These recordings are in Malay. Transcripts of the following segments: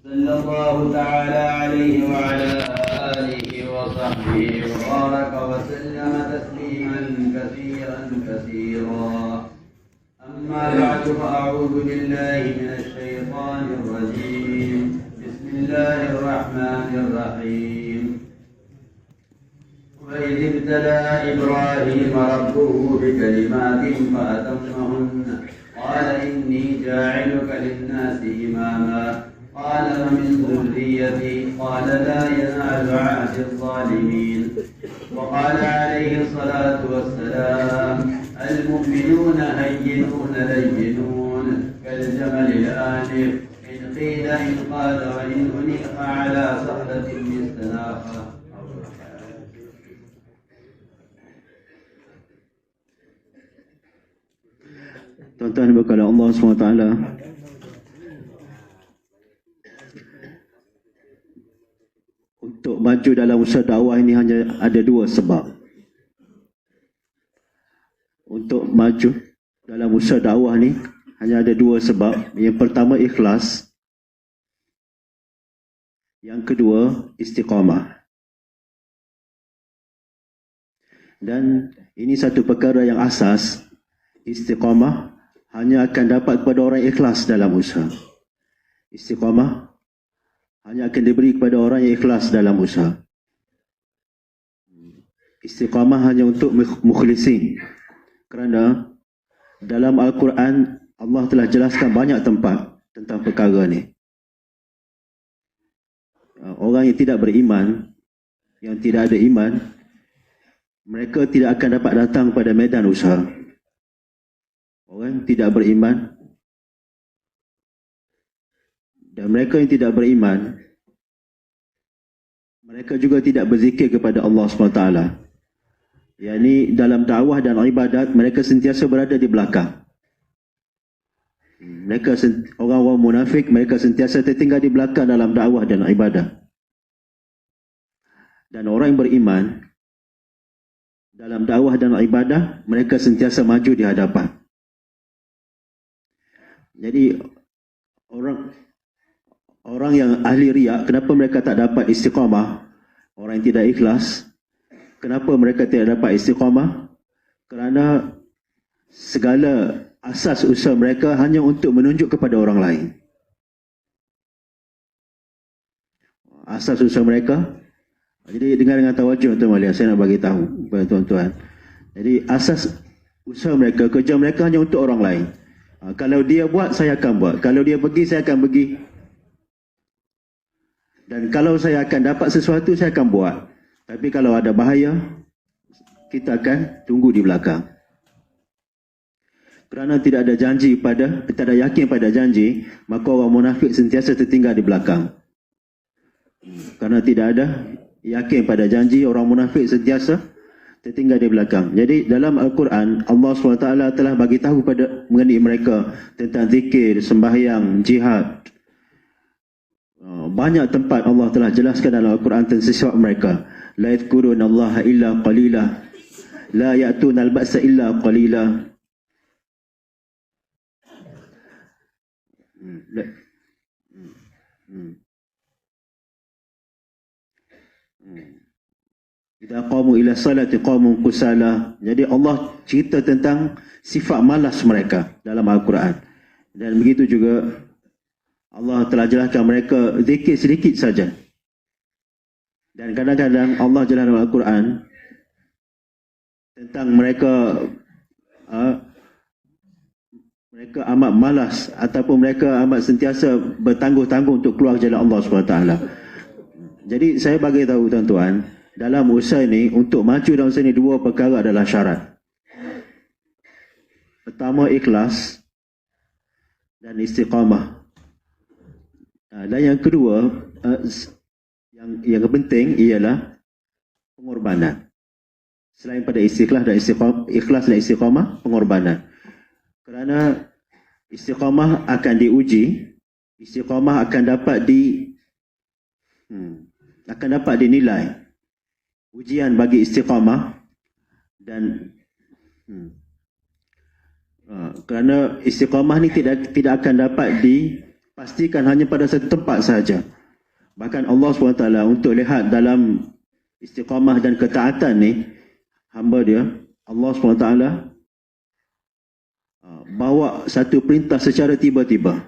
صلى الله تعالى عليه وعلى آله وصحبه وبارك وسلم تسليما كثيرا كثيرا. أما بعد فأعوذ بالله من الشيطان الرجيم. بسم الله الرحمن الرحيم. وإذ ابتلى إبراهيم ربه بكلمات فأتمهن قال إني جاعلك للناس إماما قال ومن ذريتي قال لا ينال عهد الظالمين. وقال عليه الصلاة والسلام المؤمنون هينون لينون كالجمل الآنف إن قيل إن قال وإن أنيق على صخرة استناخة. Tuan-tuan berkata Allah SWT, untuk maju dalam usaha dakwah ini hanya ada dua sebab. Untuk maju dalam usaha dakwah ni hanya ada dua sebab. Yang pertama ikhlas. Yang kedua istiqamah. Dan ini satu perkara yang asas. Istiqamah hanya akan dapat kepada orang ikhlas dalam usaha. Istiqamah hanya akan diberi kepada orang yang ikhlas dalam usaha. Istiqamah hanya untuk mukhlisin. Kerana dalam Al-Quran Allah telah jelaskan banyak tempat tentang perkara ni. Orang yang tidak beriman, yang tidak ada iman, mereka tidak akan dapat datang pada medan usaha. Orang tidak beriman dan mereka yang tidak beriman, mereka juga tidak berzikir kepada Allah SWT. Yani dalam dakwah dan ibadat mereka sentiasa berada di belakang. Orang-orang munafik mereka sentiasa tertinggal di belakang dalam dakwah dan ibadat. Dan orang yang beriman dalam dakwah dan ibadah mereka sentiasa maju di hadapan. Jadi orang yang ahli riak, kenapa mereka tak dapat istiqamah? Orang yang tidak ikhlas, kenapa mereka tidak dapat istiqamah? Kerana segala asas usaha mereka hanya untuk menunjuk kepada orang lain. Asas usaha mereka. Jadi dengar dengan tawajuh tuan Malia, saya nak bagi tahu kepada tuan-tuan. Jadi asas usaha mereka, kerja mereka hanya untuk orang lain. Kalau dia buat, saya akan buat. Kalau dia pergi, saya akan pergi. Dan kalau saya akan dapat sesuatu, saya akan buat. Tapi kalau ada bahaya, kita akan tunggu di belakang. Kerana tidak ada janji tidak ada yakin pada janji, maka orang munafik sentiasa tertinggal di belakang. Kerana tidak ada yakin pada janji, orang munafik sentiasa tertinggal di belakang. Jadi dalam Al-Quran Allah SWT telah bagi tahu mengenai mereka tentang zikir, sembahyang, jihad. Banyak tempat Allah telah jelaskan dalam Al-Quran tentang sifat mereka. La yadhkuruna Allah illa qalila, la ya'tuna al-ba'sa illa qalila. Idza qamu ila salati qamu kusala. Jadi Allah cerita tentang sifat malas mereka dalam Al-Quran. Dan begitu juga Allah telah jelaskan mereka zikir sedikit saja. Dan kadang-kadang Allah jelaskan dalam Al-Quran tentang mereka mereka amat malas ataupun mereka amat sentiasa bertangguh-tangguh untuk keluar jalan Allah SWT. Jadi saya bagi tahu tuan-tuan, dalam usaha ini, untuk maju dalam usaha ini, dua perkara adalah syarat. Pertama, ikhlas dan istiqamah. Dan yang kedua, yang penting ialah pengorbanan. Selain pada ikhlas dan istiqamah, pengorbanan. Kerana istiqamah akan diuji, istiqamah akan dapat dinilai. Ujian bagi istiqamah dan kerana istiqamah ni tidak akan dapat pastikan hanya pada satu tempat sahaja. Bahkan Allah SWT untuk lihat dalam istiqamah dan ketaatan ni, hamba dia, Allah SWT bawa satu perintah secara tiba-tiba.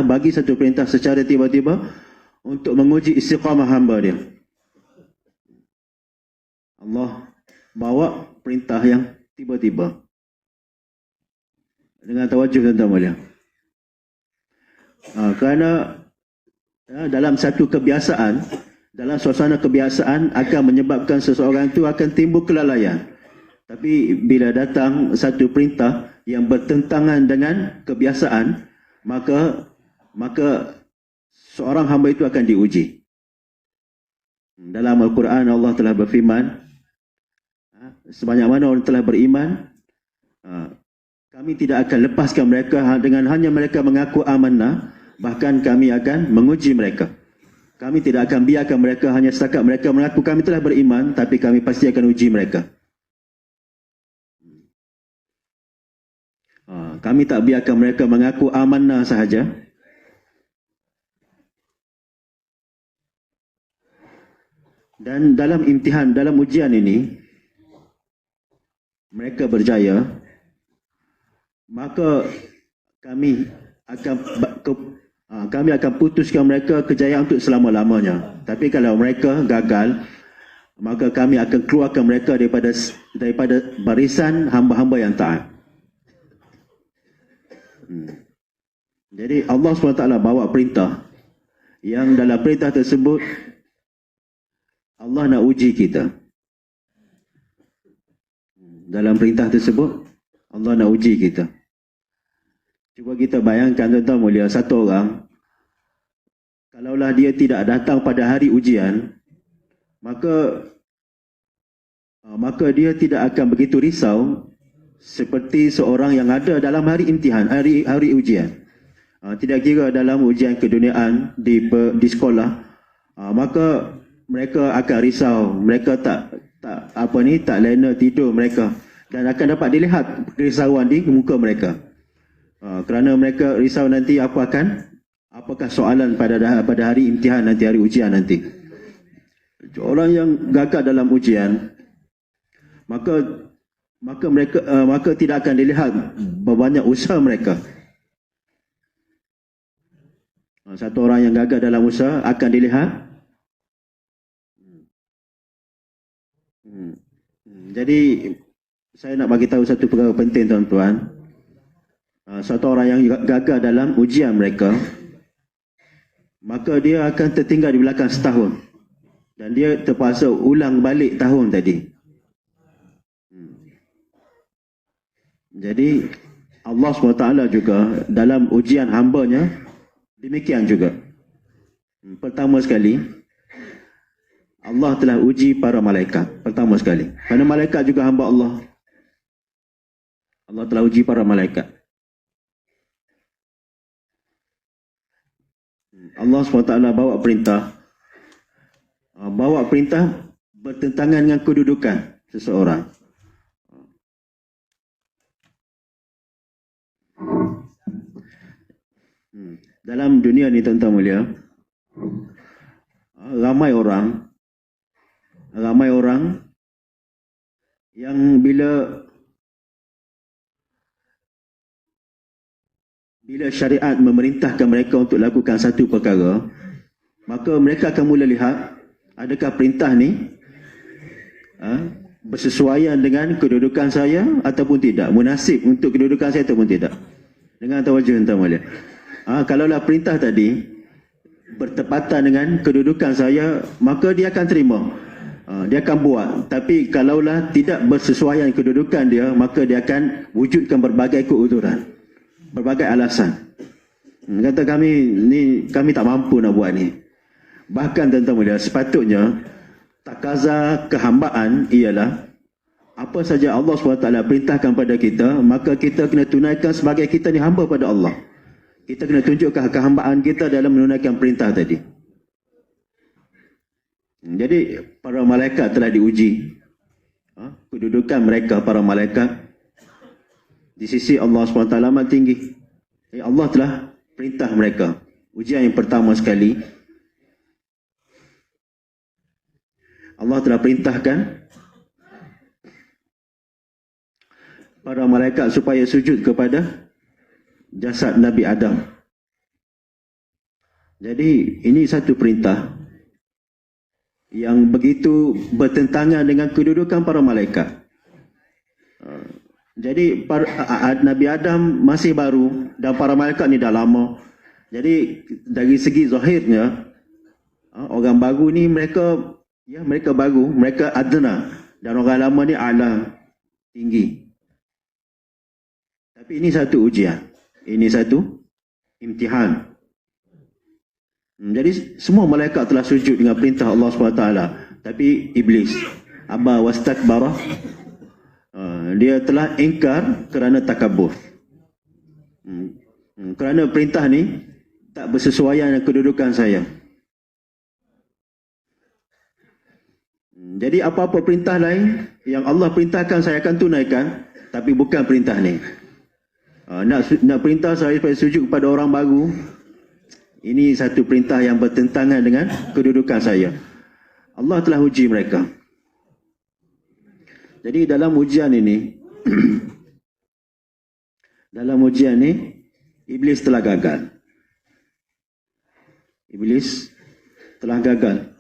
Bagi satu perintah secara tiba-tiba untuk menguji istiqamah hamba dia. Allah bawa perintah yang tiba-tiba. Dengan tawajuh tuan-tuan mulia. Kerana dalam satu kebiasaan, dalam suasana kebiasaan akan menyebabkan seseorang itu akan timbul kelalaian. Tapi bila datang satu perintah yang bertentangan dengan kebiasaan, maka seorang hamba itu akan diuji. Dalam Al-Quran Allah telah berfirman, sebanyak mana orang telah beriman, kami tidak akan lepaskan mereka dengan hanya mereka mengaku amanah. Bahkan kami akan menguji mereka. Kami tidak akan biarkan mereka hanya setakat mereka mengaku kami telah beriman, tapi kami pasti akan uji mereka. Kami tak biarkan mereka mengaku amanah sahaja. Dan dalam imtihan, dalam ujian ini, mereka berjaya, maka kami akan putuskan mereka kejayaan untuk selama-lamanya. Tapi kalau mereka gagal, maka kami akan keluarkan mereka daripada barisan hamba-hamba yang taat. Jadi Allah SWT bawa perintah, yang dalam perintah tersebut Allah nak uji kita. Dalam perintah tersebut Allah nak uji kita. Cuba kita bayangkan tuan-tuan mulia, satu orang, kalaulah dia tidak datang pada hari ujian, maka dia tidak akan begitu risau seperti seorang yang ada dalam hari imtihan, hari ujian. Tidak kira dalam ujian keduniaan di sekolah, maka mereka akan risau, mereka tak lena tidur mereka, dan akan dapat dilihat kerisauan di muka mereka. Kerana mereka risau nanti apakah soalan pada hari imtihan nanti, hari ujian nanti. Orang yang gagal dalam ujian, maka tidak akan dilihat berbanyak usaha mereka. Satu orang yang gagal dalam usaha akan dilihat. Jadi saya nak bagi tahu satu perkara penting tuan-tuan. Satu orang yang gagal dalam ujian mereka, maka dia akan tertinggal di belakang setahun, dan dia terpaksa ulang balik tahun tadi. Jadi Allah SWT juga dalam ujian hambanya demikian juga. Pertama sekali, Allah telah uji para malaikat. Pertama sekali, kerana malaikat juga hamba Allah. Allah telah uji para malaikat. Allah SWT bawa perintah bertentangan dengan kedudukan seseorang. Dalam dunia ni tuan-tuan mulia, ramai orang yang bila syariat memerintahkan mereka untuk lakukan satu perkara, maka mereka akan mula lihat adakah perintah ni bersesuaian dengan kedudukan saya ataupun tidak, munasib untuk kedudukan saya ataupun tidak. Dengan tawajuh tuan-tuan mulia, kalaulah perintah tadi bertepatan dengan kedudukan saya, maka dia akan terima, dia akan buat. Tapi kalaulah tidak bersesuaian kedudukan dia, maka dia akan wujudkan berbagai keuzuran, berbagai alasan. Kata kami tak mampu nak buat ni. Bahkan tuan-tuan mulia, sepatutnya takaza kehambaan ialah apa saja Allah SWT perintahkan pada kita, maka kita kena tunaikan sebagai kita ni hamba pada Allah. Kita kena tunjukkan kehambaan kita dalam menunaikan perintah tadi. Jadi para malaikat telah diuji. Kedudukan mereka para malaikat di sisi Allah SWT amat tinggi. Allah telah perintah mereka. Ujian yang pertama sekali, Allah telah perintahkan para malaikat supaya sujud kepada jasad Nabi Adam. Jadi ini satu perintah yang begitu bertentangan dengan kedudukan para malaikat. Jadi Nabi Adam masih baru dan para malaikat ni dah lama. Jadi dari segi zahirnya, orang baru ni mereka baru, mereka adna, dan orang lama ni a'la, tinggi. Tapi ini satu ujian, ini satu imtihan. Jadi semua malaikat telah sujud dengan perintah Allah SWT, tapi iblis aba wastakbara, dia telah ingkar kerana takabur. Kerana perintah ni tak bersesuaian dengan kedudukan saya. Jadi apa-apa perintah lain yang Allah perintahkan saya akan tunaikan, tapi bukan perintah ni. Nak perintah saya supaya sujud kepada orang baru, ini satu perintah yang bertentangan dengan kedudukan saya. Allah telah uji mereka. Jadi dalam ujian ini dalam ujian ini iblis telah gagal. Iblis telah gagal.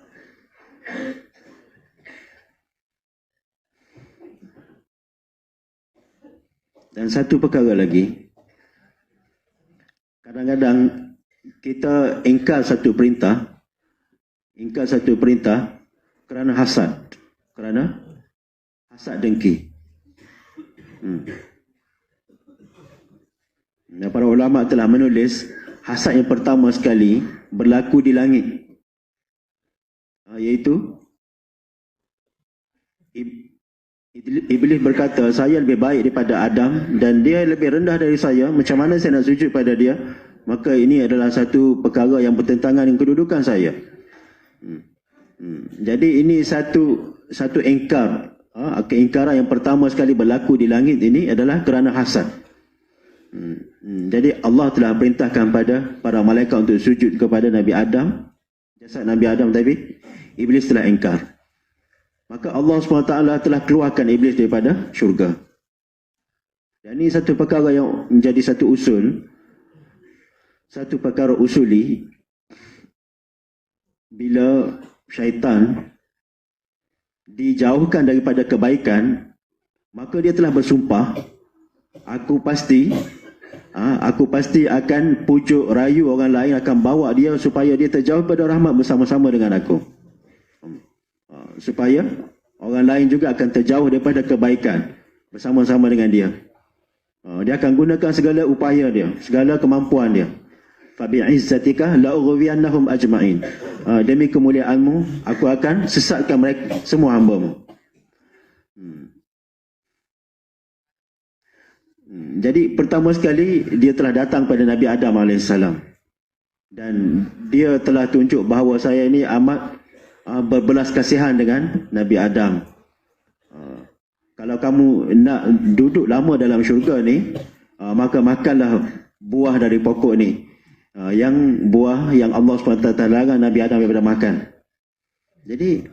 Dan satu perkara lagi, kadang-kadang kita ingkar satu perintah kerana hasad dengki. Para ulama telah menulis hasad yang pertama sekali berlaku di langit, iaitu Iblis berkata, saya lebih baik daripada Adam dan dia lebih rendah dari saya, macam mana saya nak sujud pada dia? Maka ini adalah satu perkara yang bertentangan dengan kedudukan saya. Jadi ini satu ingkar. Keingkaran yang pertama sekali berlaku di langit ini adalah kerana hasad. Jadi Allah telah perintahkan pada para malaikat untuk sujud kepada Nabi Adam, jasad Nabi Adam, tapi iblis telah ingkar. Maka Allah SWT telah keluarkan iblis daripada syurga. Dan ini satu perkara yang menjadi satu usul, satu perkara usuli. Bila syaitan dijauhkan daripada kebaikan, maka dia telah bersumpah, aku pasti akan pujuk rayu orang lain, akan bawa dia supaya dia terjauh pada rahmat bersama-sama dengan aku. Supaya orang lain juga akan terjauh daripada kebaikan bersama-sama dengan dia. Dia akan gunakan segala upaya dia, segala kemampuan dia. Fabi'izzatika la'ughwiyannahum ajma'in. Demi kemuliaanmu, aku akan sesatkan mereka semua hamba-Mu. Jadi pertama sekali dia telah datang pada Nabi Adam AS, dan dia telah tunjuk bahawa saya ini amat berbelas kasihan dengan Nabi Adam. Kalau kamu nak duduk lama dalam syurga ni, maka makanlah buah dari pokok ni, buah yang Allah SWT larang Nabi Adam daripada makan. Jadi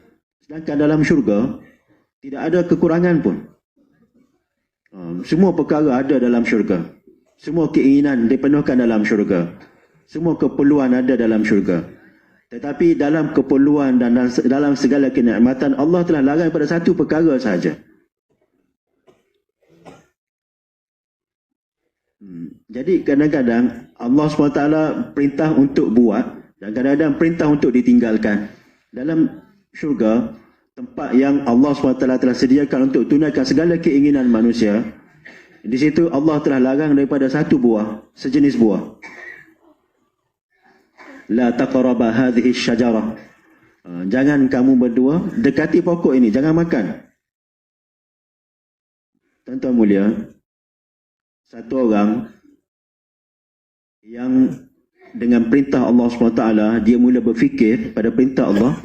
sedangkan dalam syurga tidak ada kekurangan pun. Semua perkara ada dalam syurga. Semua keinginan dipenuhkan dalam syurga. Semua keperluan ada dalam syurga. Tetapi dalam keperluan dan dalam segala kenikmatan, Allah telah larang pada satu perkara sahaja. Jadi kadang-kadang Allah SWT perintah untuk buat, dan kadang-kadang perintah untuk ditinggalkan. Dalam syurga, tempat yang Allah SWT telah sediakan untuk tunaikan segala keinginan manusia, di situ Allah telah larang daripada satu buah, sejenis buah. La taqraba hadhihi syajarah. Jangan kamu berdua dekati pokok ini, jangan makan. Tuan-tuan mulia, satu orang yang dengan perintah Allah SWT, dia mula berfikir pada perintah Allah,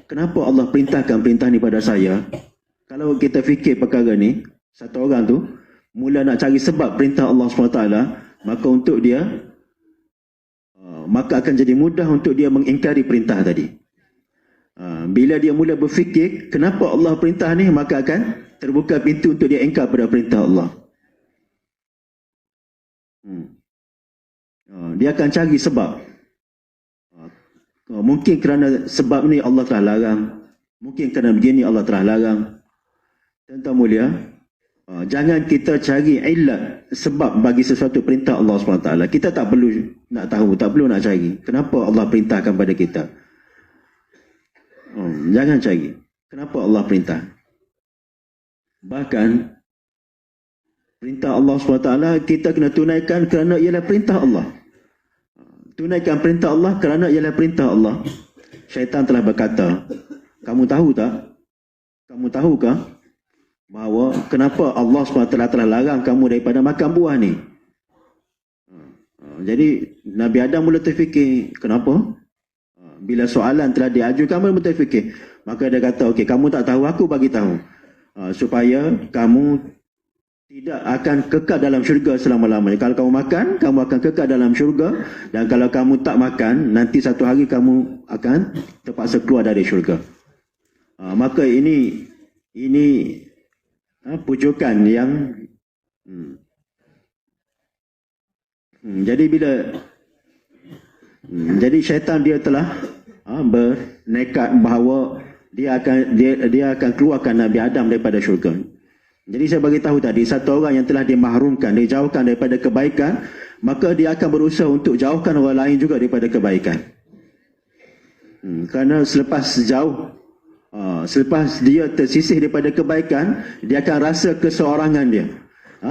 kenapa Allah perintahkan perintah ni pada saya? Kalau kita fikir perkara ni, satu orang tu mula nak cari sebab perintah Allah SWT, maka akan jadi mudah untuk dia mengingkari perintah tadi. Bila dia mula berfikir kenapa Allah perintah ni, maka akan terbuka pintu untuk dia ingkar pada perintah Allah. Dia akan cari sebab. Mungkin kerana sebab ni Allah telah larang, mungkin kerana begini Allah telah larang. Tuan-tuan mulia, jangan kita cari illat, sebab bagi sesuatu perintah Allah SWT. Kita tak perlu nak tahu, tak perlu nak cari kenapa Allah perintahkan pada kita. Jangan cari kenapa Allah perintah. Bahkan perintah Allah SWT kita kena tunaikan kerana ialah perintah Allah. Tunaikan perintah Allah kerana ialah perintah Allah. Syaitan telah berkata, kamu tahu tak? Kamu tahukah bahawa kenapa Allah SWT telah larang kamu daripada makan buah ni? Jadi Nabi Adam mula terfikir, kenapa? Bila soalan telah diajukan, mula terfikir. Maka dia kata, okey, kamu tak tahu, aku bagi tahu. Supaya kamu tidak akan kekal dalam syurga selama-lamanya. Kalau kamu makan, kamu akan kekal dalam syurga. Dan kalau kamu tak makan, nanti satu hari kamu akan terpaksa keluar dari syurga. Maka ini pujukan yang jadi syaitan dia telah bernekat bahawa dia akan keluarkan Nabi Adam daripada syurga. Jadi saya bagi tahu tadi, satu orang yang telah dimahrumkan, dijauhkan daripada kebaikan, maka dia akan berusaha untuk jauhkan orang lain juga daripada kebaikan. Kerana selepas dia tersisih daripada kebaikan, dia akan rasa keseorangan dia.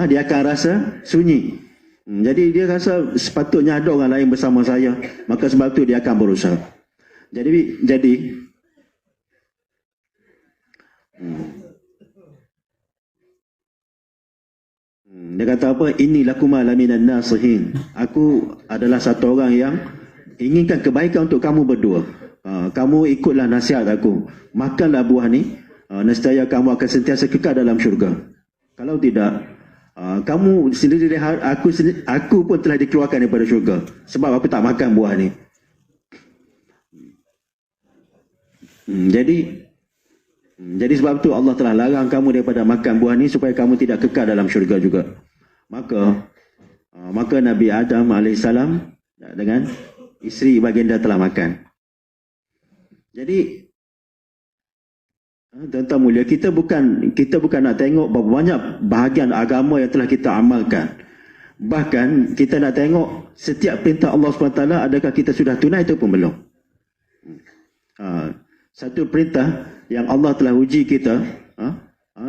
Dia akan rasa sunyi. Jadi dia rasa sepatutnya ada orang lain bersama saya, maka sebab itu dia akan berusaha. Jadi dia kata apa? Inni lakuma laminan nasihin. Aku adalah satu orang yang inginkan kebaikan untuk kamu berdua. Kamu ikutlah nasihat aku. Makanlah buah ni, nescaya kamu akan sentiasa kekal dalam syurga. Kalau tidak, kamu sendiri, aku pun telah dikeluarkan daripada syurga sebab aku tak makan buah ni. Jadi sebab tu Allah telah larang kamu daripada makan buah ni supaya kamu tidak kekal dalam syurga juga. Maka Nabi Adam AS dengan isteri baginda telah makan. Jadi tuan-tuan mulia, kita bukan nak tengok berapa banyak bahagian agama yang telah kita amalkan. Bahkan kita nak tengok setiap perintah Allah SWT adakah kita sudah tunai ataupun belum. Satu perintah yang Allah telah uji kita,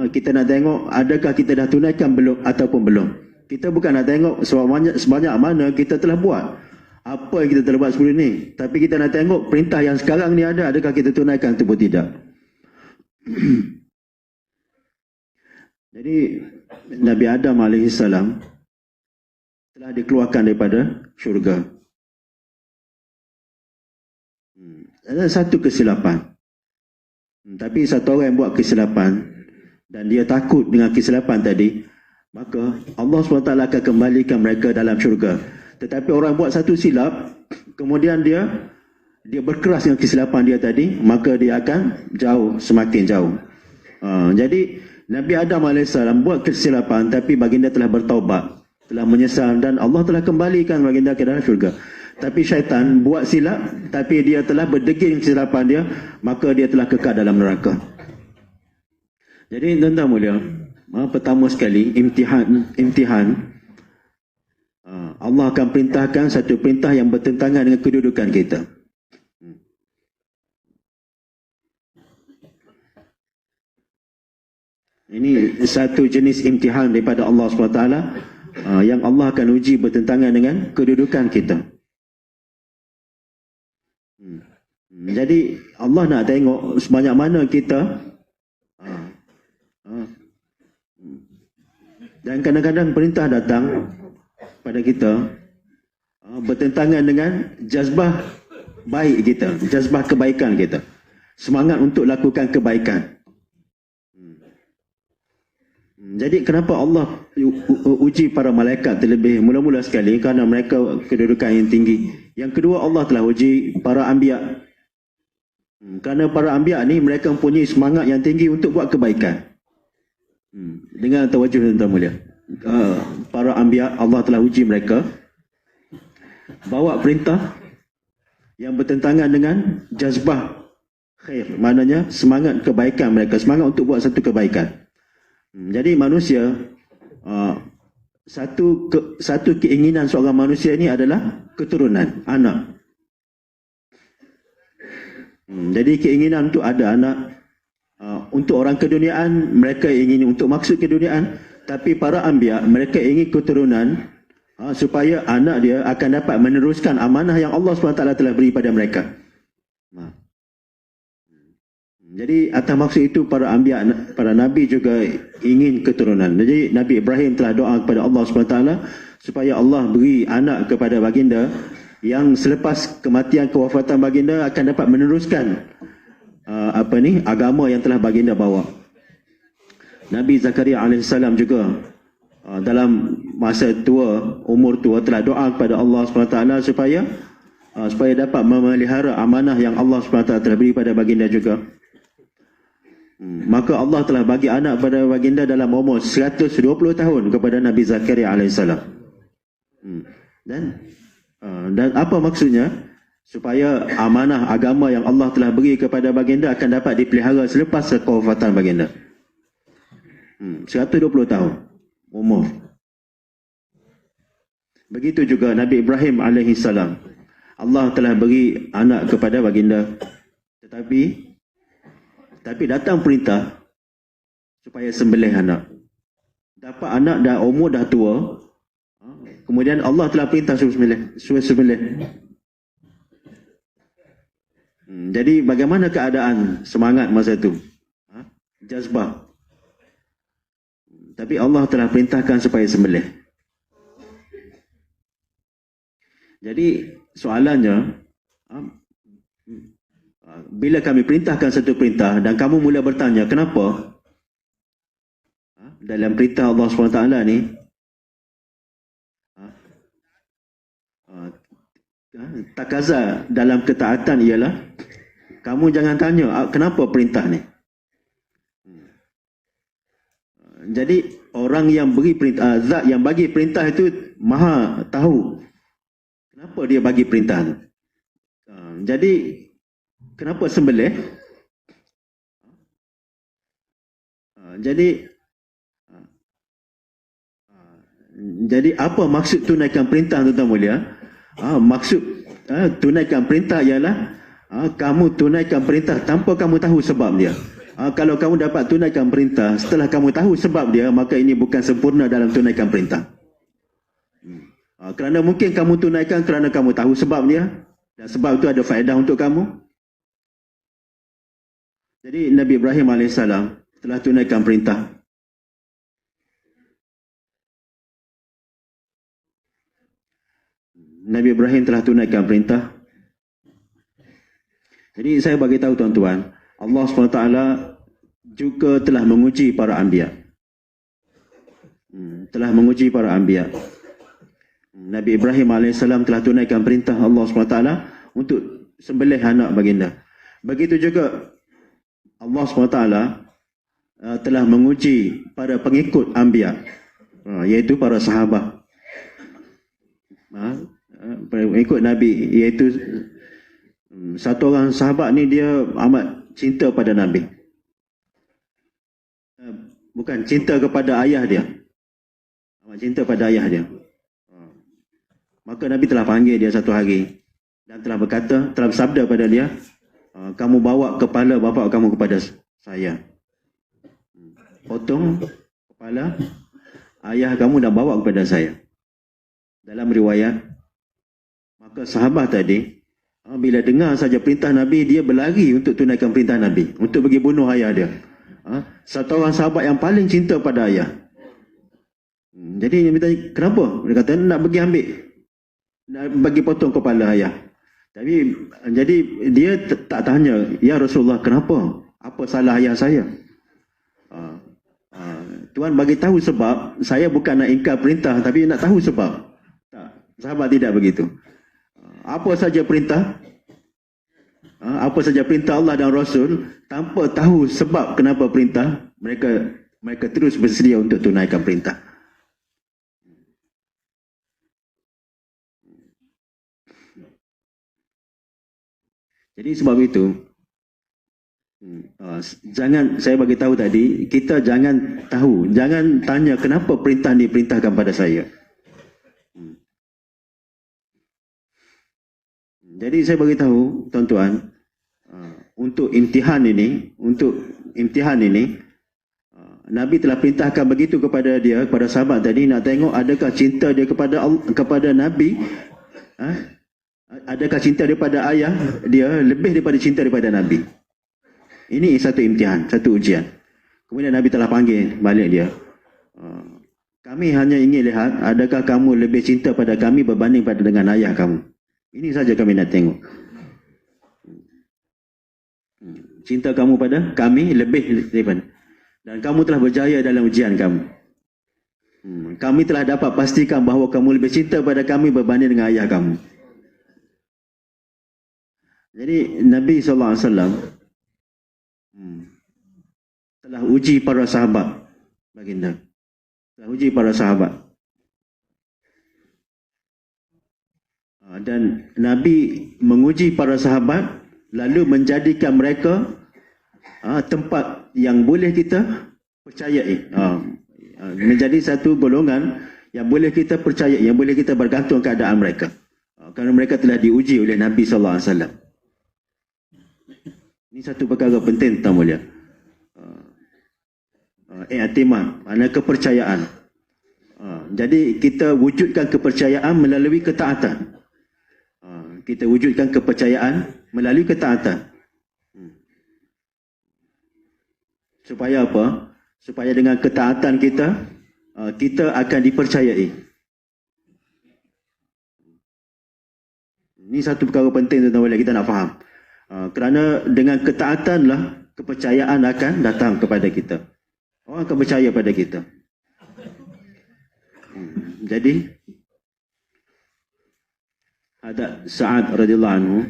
kita nak tengok adakah kita dah tunaikan belum ataupun belum. Kita bukan nak tengok sebanyak mana kita telah buat, apa yang kita telah buat sebelum ni, tapi kita nak tengok perintah yang sekarang ni adakah kita tunaikan ataupun tidak. Jadi Nabi Adam AS telah dikeluarkan daripada syurga. Ada satu kesilapan. Tapi satu orang yang buat kesilapan dan dia takut dengan kesilapan tadi, maka Allah SWT akan kembalikan mereka dalam syurga. Tetapi orang buat satu silap, kemudian dia berkeras dengan kesilapan dia tadi, maka dia akan jauh, semakin jauh. Jadi Nabi Adam AS buat kesilapan, tapi baginda telah bertaubat, telah menyesal, dan Allah telah kembalikan baginda ke dalam syurga. Tapi syaitan buat silap, tapi dia telah berdegil kesilapan dia, maka dia telah kekal dalam neraka. Jadi tuan-tuan mulia, pertama sekali imtihan, Allah akan perintahkan satu perintah yang bertentangan dengan kedudukan kita. Ini satu jenis imtihan daripada Allah SWT yang Allah akan uji bertentangan dengan kedudukan kita. Jadi Allah nak tengok sebanyak mana kita, dan kadang-kadang perintah datang pada kita bertentangan dengan jazbah baik kita, jazbah kebaikan kita, semangat untuk lakukan kebaikan. Jadi kenapa Allah uji para malaikat terlebih mula-mula sekali? Kerana mereka kedudukan yang tinggi. Yang kedua, Allah telah uji para anbiya. Kerana para anbiya ni mereka mempunyai semangat yang tinggi untuk buat kebaikan. Dengan tawajuh tuan mulia. Para anbiya, Allah telah uji mereka bawa perintah yang bertentangan dengan jazbah khair, maknanya semangat kebaikan mereka, semangat untuk buat satu kebaikan. Jadi manusia, satu keinginan seorang manusia ini adalah keturunan, anak. Jadi keinginan untuk ada anak, untuk orang keduniaan mereka ingin untuk maksud keduniaan, tapi para anbiya mereka ingin keturunan supaya anak dia akan dapat meneruskan amanah yang Allah SWT telah beri pada mereka. Jadi atas maksud itu para anbiya, para nabi juga ingin keturunan. Jadi Nabi Ibrahim telah doa kepada Allah SWT supaya Allah beri anak kepada baginda yang selepas kematian kewafatan baginda akan dapat meneruskan agama yang telah baginda bawa. Nabi Zakaria AS juga dalam masa tua, umur tua telah doa kepada Allah SWT supaya dapat memelihara amanah yang Allah SWT telah beri pada baginda juga. Maka Allah telah bagi anak pada baginda dalam umur 120 tahun kepada Nabi Zakaria AS. Dan apa maksudnya? Supaya amanah agama yang Allah telah beri kepada baginda akan dapat dipelihara selepas kewafatan baginda. 120 tahun umur. Begitu juga Nabi Ibrahim AS. Allah telah beri anak kepada baginda. Tetapi datang perintah supaya sembelih anak. Dapat anak dah umur dah tua. Kemudian Allah telah perintah suruh sembelih. Jadi bagaimana keadaan semangat masa itu? Jazbah. Tapi Allah telah perintahkan supaya sembelih. Jadi soalannya, bila kami perintahkan satu perintah dan kamu mula bertanya, kenapa? Dalam perintah Allah SWT ni, takaza dalam ketaatan ialah, kamu jangan tanya, kenapa perintah ni? Jadi orang yang beri perintah, zat yang bagi perintah itu maha tahu kenapa dia bagi perintah tu. Jadi kenapa sembelih? Jadi apa maksud tunaikan perintah tuan mulia? Maksud tunaikan perintah ialah kamu tunaikan perintah tanpa kamu tahu sebab dia. Kalau kamu dapat tunaikan perintah setelah kamu tahu sebab dia, maka ini bukan sempurna dalam tunaikan perintah. Kerana mungkin kamu tunaikan kerana kamu tahu sebab dia, dan sebab itu ada faedah untuk kamu. Jadi Nabi Ibrahim AS telah tunaikan perintah. Nabi Ibrahim telah tunaikan perintah. Jadi saya bagi tahu tuan-tuan, Allah SWT juga telah menguji para anbiya. Telah menguji para anbiya. Nabi Ibrahim AS telah tunaikan perintah Allah SWT untuk sembelih anak baginda. Begitu juga Allah SWT telah menguji para pengikut anbiya, iaitu para sahabat. Pengikut Nabi, iaitu satu orang sahabat ni dia amat cinta pada Nabi. Bukan cinta kepada ayah dia. Amat cinta pada ayah dia. Maka Nabi telah panggil dia satu hari dan telah berkata, telah bersabda pada dia, kamu bawa kepala bapa kamu kepada saya. Potong kepala ayah kamu dan bawa kepada saya. Dalam riwayat, maka sahabat tadi bila dengar saja perintah Nabi, dia berlari untuk tunaikan perintah Nabi, untuk pergi bunuh ayah dia. Satu orang sahabat yang paling cinta pada ayah. Jadi dia bertanya, kenapa? Dia kata, nak pergi ambil, nak bagi potong kepala ayah. Jadi dia tak tanya, ya Rasulullah, kenapa? Apa salah ayah saya? Tuan bagi tahu sebab, saya bukan nak ingkar perintah tapi nak tahu sebab. Tak, sahabat tidak begitu. Apa saja perintah, apa saja perintah Allah dan Rasul, tanpa tahu sebab kenapa perintah, mereka terus bersedia untuk tunaikan perintah. Jadi sebab itu, jangan, saya bagi tahu tadi, kita jangan tanya kenapa perintah diperintahkan pada saya. Jadi saya bagi tahu tuan-tuan, untuk imtihan ini, Nabi telah perintahkan begitu kepada sahabat tadi, nak tengok adakah cinta dia kepada Nabi, adakah cinta daripada ayah dia lebih daripada cinta daripada Nabi. Ini satu imtihan, satu ujian. Kemudian Nabi telah panggil balik dia. Kami hanya ingin lihat adakah kamu lebih cinta pada kami berbanding pada dengan ayah kamu. Ini saja kami nak tengok. Cinta kamu pada kami lebih daripada. Dan kamu telah berjaya dalam ujian kamu. Kami telah dapat pastikan bahawa kamu lebih cinta pada kami berbanding dengan ayah kamu. Jadi Nabi SAW telah uji para sahabat, baginda. Telah uji para sahabat. Dan Nabi menguji para sahabat, lalu menjadikan mereka tempat yang boleh kita percayai. Menjadi satu golongan yang boleh kita percayai, yang boleh kita bergantung keadaan mereka. Kerana mereka telah diuji oleh Nabi SAW. Ini satu perkara penting, tuan mulia. I'timad, maknanya kepercayaan. Jadi kita wujudkan kepercayaan melalui ketaatan. Kita wujudkan kepercayaan melalui ketaatan. Supaya apa? Supaya dengan ketaatan kita, kita akan dipercayai. Ini satu perkara penting, tuan-tuan mulia, kita nak faham. Kerana dengan ketaatanlah kepercayaan akan datang kepada kita. Orang akan percaya pada kita. Jadi ada Sa'ad radhiyallahu anhu,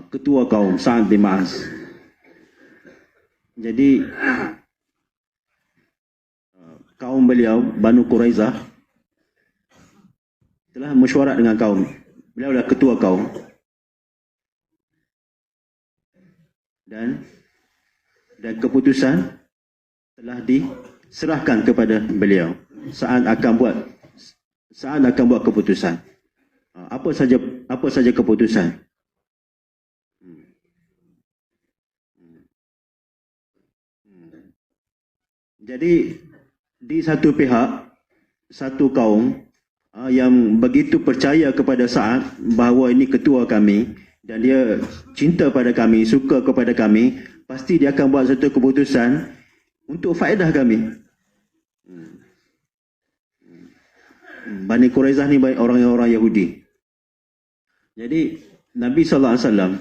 ketua kaum Sa'ad bin Mu'az. Jadi kaum beliau Banu Quraizah telah mesyuarat dengan kaum. Beliau adalah ketua kaum. Dan keputusan telah diserahkan kepada beliau. Sa'ad akan buat keputusan. Apa saja keputusan. Jadi di satu pihak, satu kaum yang begitu percaya kepada Sa'ad bahawa ini ketua kami dan dia cinta pada kami, suka kepada kami, pasti dia akan buat satu keputusan untuk faedah kami. Bani Quraizah ni orang-orang Yahudi. Jadi Nabi SAW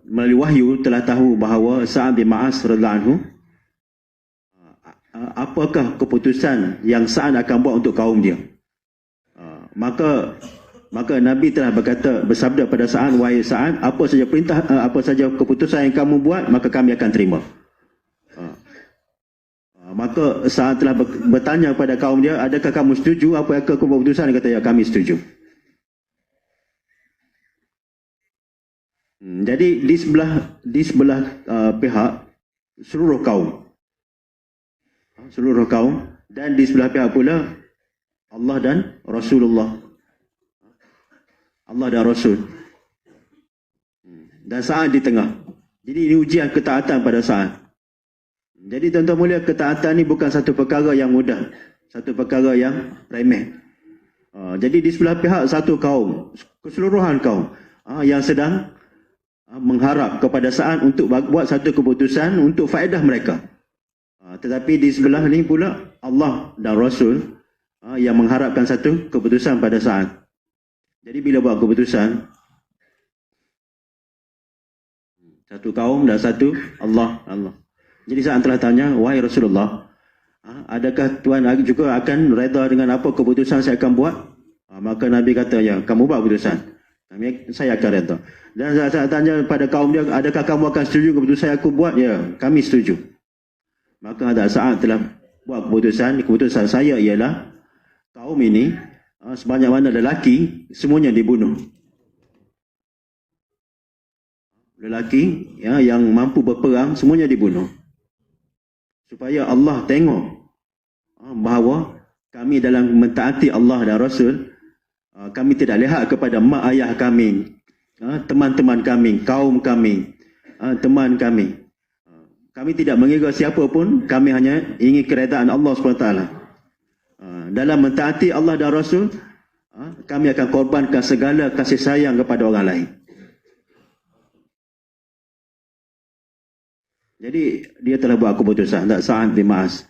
melalui wahyu telah tahu bahawa Sa'ad bin Mu'az radhiyallahu anhu, apakah keputusan yang Sa'ad akan buat untuk kaum dia. Maka Nabi telah bersabda pada Sa'ad, wahai Sa'ad, apa saja perintah, apa saja keputusan yang kamu buat, maka kami akan terima. Maka Sa'ad telah bertanya kepada kaum dia, adakah kamu setuju apa yang keputusan? Dia kata, ya, kami setuju. Jadi di sebelah pihak seluruh kaum, dan di sebelah pihak pula Allah dan Rasulullah. Allah dan Rasul. Dan Sa'ad di tengah. Jadi ini ujian ketaatan pada Sa'ad. Jadi tuan-tuan mulia, ketaatan ni bukan satu perkara yang mudah. Satu perkara yang remeh. Jadi di sebelah pihak satu kaum, keseluruhan kaum yang sedang mengharap kepada Sa'ad untuk buat satu keputusan untuk faedah mereka. Tetapi di sebelah ni pula Allah dan Rasul yang mengharapkan satu keputusan pada Sa'ad. Jadi bila buat keputusan, satu kaum dan satu Allah. Jadi Sa'ad telah tanya, wahai Rasulullah, adakah Tuhan juga akan reda dengan apa keputusan saya akan buat? Maka Nabi kata, ya, kamu buat keputusan. Saya akan reda. Dan Sa'ad tanya pada kaum dia, adakah kamu akan setuju keputusan saya aku buat? Ya, kami setuju. Maka Sa'ad telah buat keputusan saya ialah kaum ini, sebanyak mana lelaki, semuanya dibunuh. Lelaki yang mampu berperang, semuanya dibunuh. Supaya Allah tengok bahawa kami dalam mentaati Allah dan Rasul, kami tidak lihat kepada mak ayah kami, teman-teman kami, kaum kami, teman kami. Kami tidak mengira siapa pun, kami hanya ingin keredaan Allah SWT. Dalam mentaati Allah dan Rasul, kami akan korbankan segala kasih sayang kepada orang lain. Jadi dia telah buat keputusan, Sa'ad bin Mu'adz.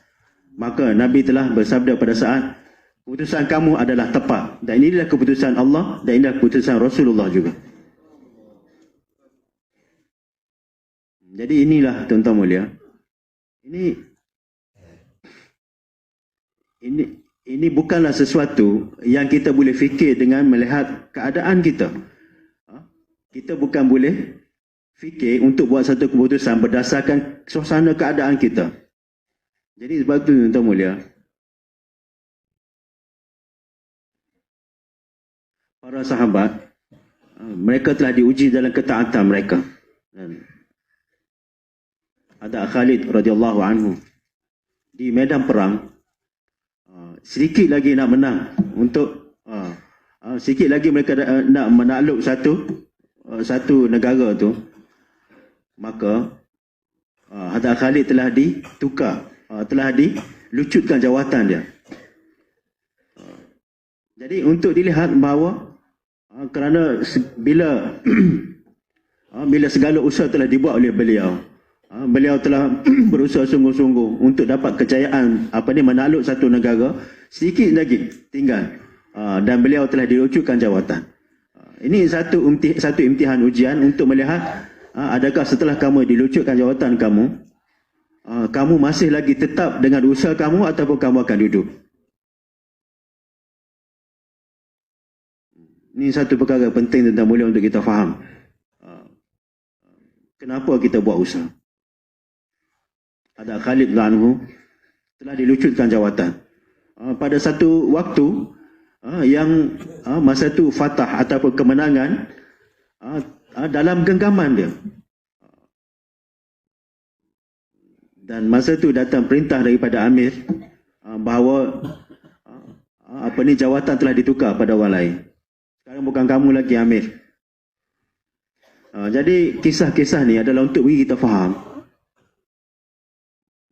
Maka Nabi telah bersabda pada Sa'ad, keputusan kamu adalah tepat. Dan inilah keputusan Allah dan inilah keputusan Rasulullah juga. Jadi inilah tuan-tuan mulia. Ini bukanlah sesuatu yang kita boleh fikir dengan melihat keadaan kita. Kita bukan boleh fikir untuk buat satu keputusan berdasarkan suasana keadaan kita. Jadi sebab itu tuan-tuan mulia, para sahabat, mereka telah diuji dalam ketaatan mereka. Ada Khalid radhiyallahu anhu di medan perang, sedikit lagi nak menang untuk sikit lagi mereka nak menakluk satu negara tu. Maka Hadar Khalid telah ditukar, telah dilucutkan jawatan dia. Jadi untuk dilihat bahawa kerana bila segala usaha telah dibuat oleh beliau, beliau telah berusaha sungguh-sungguh untuk dapat kejayaan menakluk satu negara, sedikit lagi tinggal dan beliau telah dilucutkan jawatan. Ini satu imtihan ujian untuk melihat adakah setelah kamu dilucutkan jawatan kamu, kamu masih lagi tetap dengan usaha kamu ataupun kamu akan duduk. Ini satu perkara penting tentang mulia untuk kita faham. Kenapa kita buat usaha? Ada Khalid anhu telah dilucutkan jawatan. Pada satu waktu yang masa itu fatah ataupun kemenangan dalam genggaman dia. Dan masa itu datang perintah daripada Amir bahawa jawatan telah ditukar pada orang lain. Sekarang bukan kamu lagi Amir. Jadi kisah-kisah ni adalah untuk bagi kita faham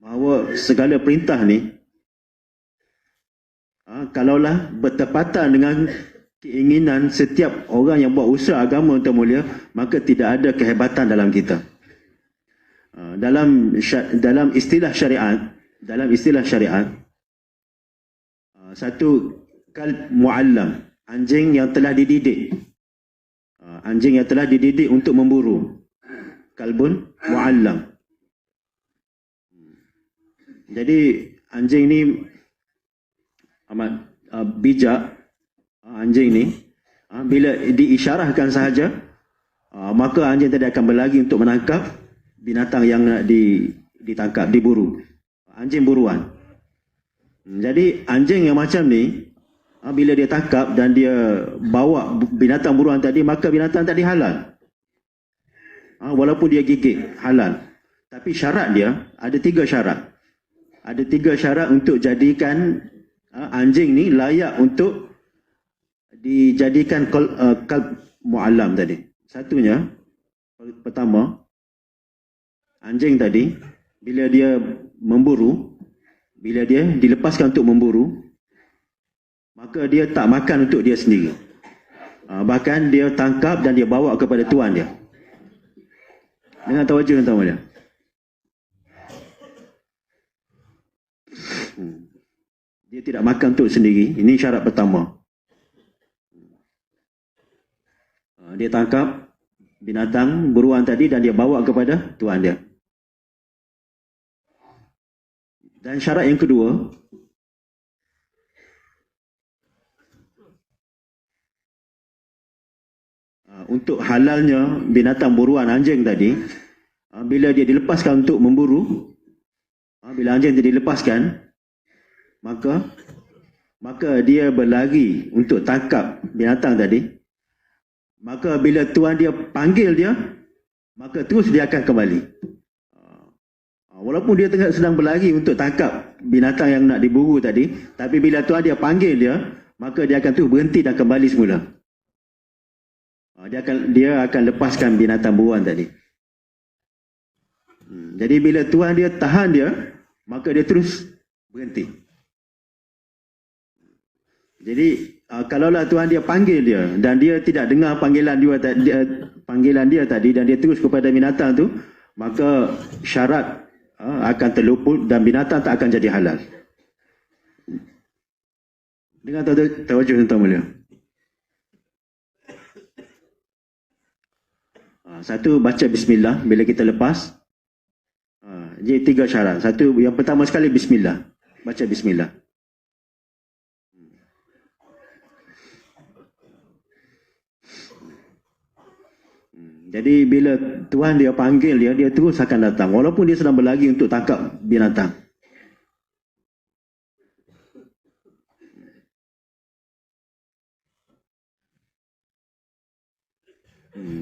bahawa segala perintah ni kalaulah bertepatan dengan keinginan setiap orang yang buat usaha agama untuk mulia, maka tidak ada kehebatan dalam kita. Dalam istilah syariat, satu kalb muallam, anjing yang telah dididik. Anjing yang telah dididik untuk memburu. Kalbun muallam. Jadi anjing ni amat bijak. Anjing ni bila diisyarahkan sahaja, maka anjing tadi akan berlari untuk menangkap binatang yang nak ditangkap, diburu. Anjing buruan. Jadi anjing yang macam ni, bila dia tangkap dan dia bawa binatang buruan tadi, maka binatang tadi halal. Walaupun dia gigit, halal. Tapi syarat dia, ada 3 syarat. Ada 3 syarat untuk jadikan anjing ni layak untuk dijadikan kalb mu'allam tadi. Satunya, pertama, anjing tadi, bila dia memburu, bila dia dilepaskan untuk memburu, maka dia tak makan untuk dia sendiri. Bahkan dia tangkap dan dia bawa kepada tuan dia. Dengan tawajuh tuan dia. Dia tidak makan untuk sendiri. Ini syarat pertama. Dia tangkap binatang buruan tadi dan dia bawa kepada tuan dia. Dan syarat yang kedua, untuk halalnya binatang buruan anjing tadi, bila dia dilepaskan untuk memburu, bila anjing dia dilepaskan, maka dia berlari untuk tangkap binatang tadi. Maka bila tuan dia panggil dia, maka terus dia akan kembali. Walaupun dia sedang berlari untuk tangkap binatang yang nak diburu tadi, tapi bila tuan dia panggil dia, maka dia akan terus berhenti dan kembali semula. Dia akan lepaskan binatang buruan tadi. Jadi bila tuan dia tahan dia, maka dia terus berhenti. Jadi kalaulah tuan dia panggil dia dan dia tidak dengar panggilan dia tadi dan dia terus kepada binatang tu, maka syarat akan terluput dan binatang tak akan jadi halal. Dengan tawajuh tuan mulia. Satu, baca bismillah bila kita lepas. Jadi 3 syarat. Satu, yang pertama sekali bismillah. Baca bismillah. Jadi bila Tuhan dia panggil dia terus akan datang. Walaupun dia sedang berlari untuk tangkap binatang.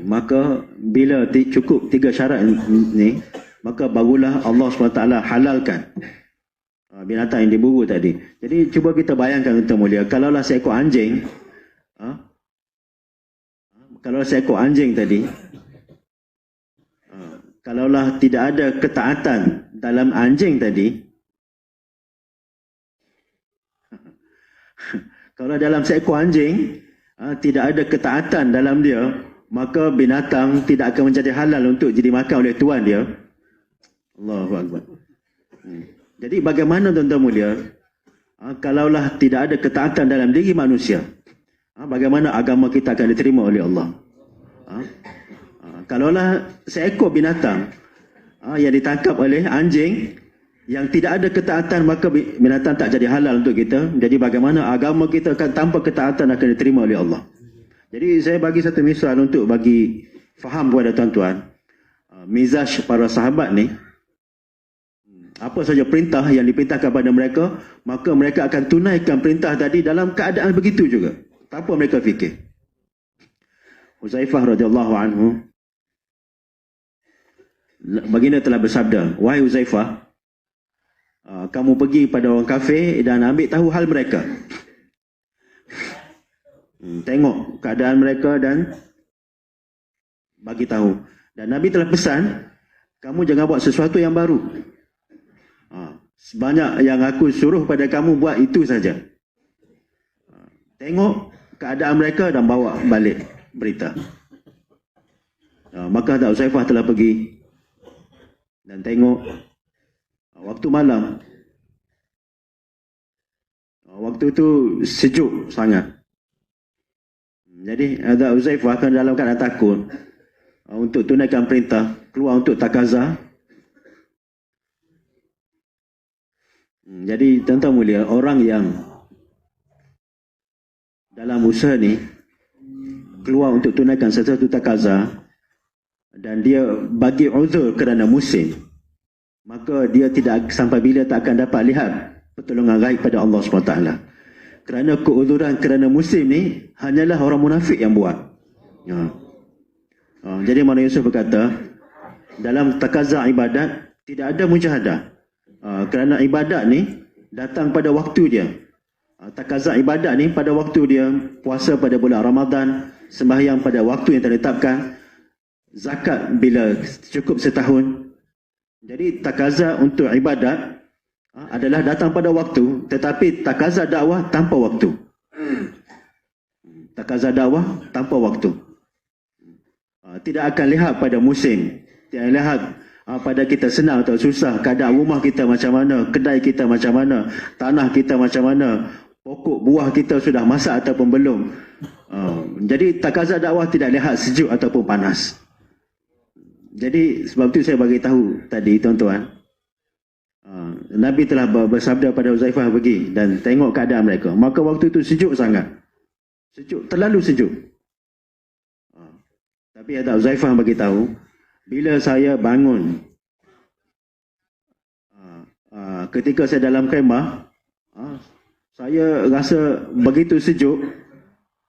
Maka bila cukup 3 syarat ni, maka barulah Allah SWT halalkan binatang yang diburu tadi. Jadi cuba kita bayangkan tuan mulia, kalaulah seekor anjing, tadi, kalaulah tidak ada ketaatan dalam anjing tadi, kalau dalam seekor anjing tidak ada ketaatan dalam dia, maka binatang tidak akan menjadi halal untuk jadi makan oleh tuan dia. Allahu Akbar. Jadi bagaimana tuan-tuan mulia, kalaulah tidak ada ketaatan dalam diri manusia, bagaimana agama kita akan diterima oleh Allah? Kalaulah seekor binatang yang ditangkap oleh anjing yang tidak ada ketaatan, maka binatang tak jadi halal untuk kita. Jadi bagaimana agama kita akan tanpa ketaatan akan diterima oleh Allah? Jadi saya bagi satu misal untuk bagi faham kepada tuan-tuan. Mizaj para sahabat ni, apa saja perintah yang diperintahkan kepada mereka, maka mereka akan tunaikan perintah tadi dalam keadaan begitu juga, tanpa mereka fikir. Huzaifah radhiyallahu anhu, baginda telah bersabda, "Wahai Huzaifah, kamu pergi pada orang kafir dan ambil tahu hal mereka. Tengok keadaan mereka dan bagi tahu. Dan Nabi telah pesan, kamu jangan buat sesuatu yang baru. Sebanyak yang aku suruh pada kamu buat itu saja. Tengok keadaan mereka dan bawa balik berita." Maka Huzaifah telah pergi dan tengok waktu malam. Waktu itu sejuk sangat. Jadi ada Huzaifah akan dalam keadaan takut untuk tunaikan perintah, keluar untuk takaza. Jadi tuan-tuan mulia, orang yang dalam usaha ni keluar untuk tunaikan sesuatu takaza dan dia bagi uzur kerana musim, maka dia tidak sampai bila tak akan dapat lihat pertolongan gaib pada Allah SWT. Kerana keuzuran kerana musim ni hanyalah orang munafik yang buat. Jadi Maulana Yusuf berkata, dalam takaza ibadat tidak ada mujahadah. Kerana ibadat ni datang pada waktu dia. Takaza ibadat ni pada waktu dia. Puasa pada bulan Ramadan, sembahyang pada waktu yang terletakkan, zakat bila cukup setahun. Jadi takaza untuk ibadat adalah datang pada waktu, tetapi takaza dakwah tanpa waktu. Takaza dakwah tanpa waktu. Tidak akan lihat pada musim, tidak lihat pada kita senang atau susah, keadaan rumah kita macam mana, kedai kita macam mana, tanah kita macam mana, pokok buah kita sudah masak ataupun belum. Jadi takaza dakwah tidak lihat sejuk ataupun panas. Jadi sebab itu saya bagi tahu tadi tuan-tuan, Nabi telah bersabda pada Huzaifah pergi dan tengok keadaan mereka. Maka waktu itu sejuk sangat. Sejuk, terlalu sejuk. Tapi ada Huzaifah bagi tahu, bila saya bangun, ketika saya dalam khemah, saya rasa begitu sejuk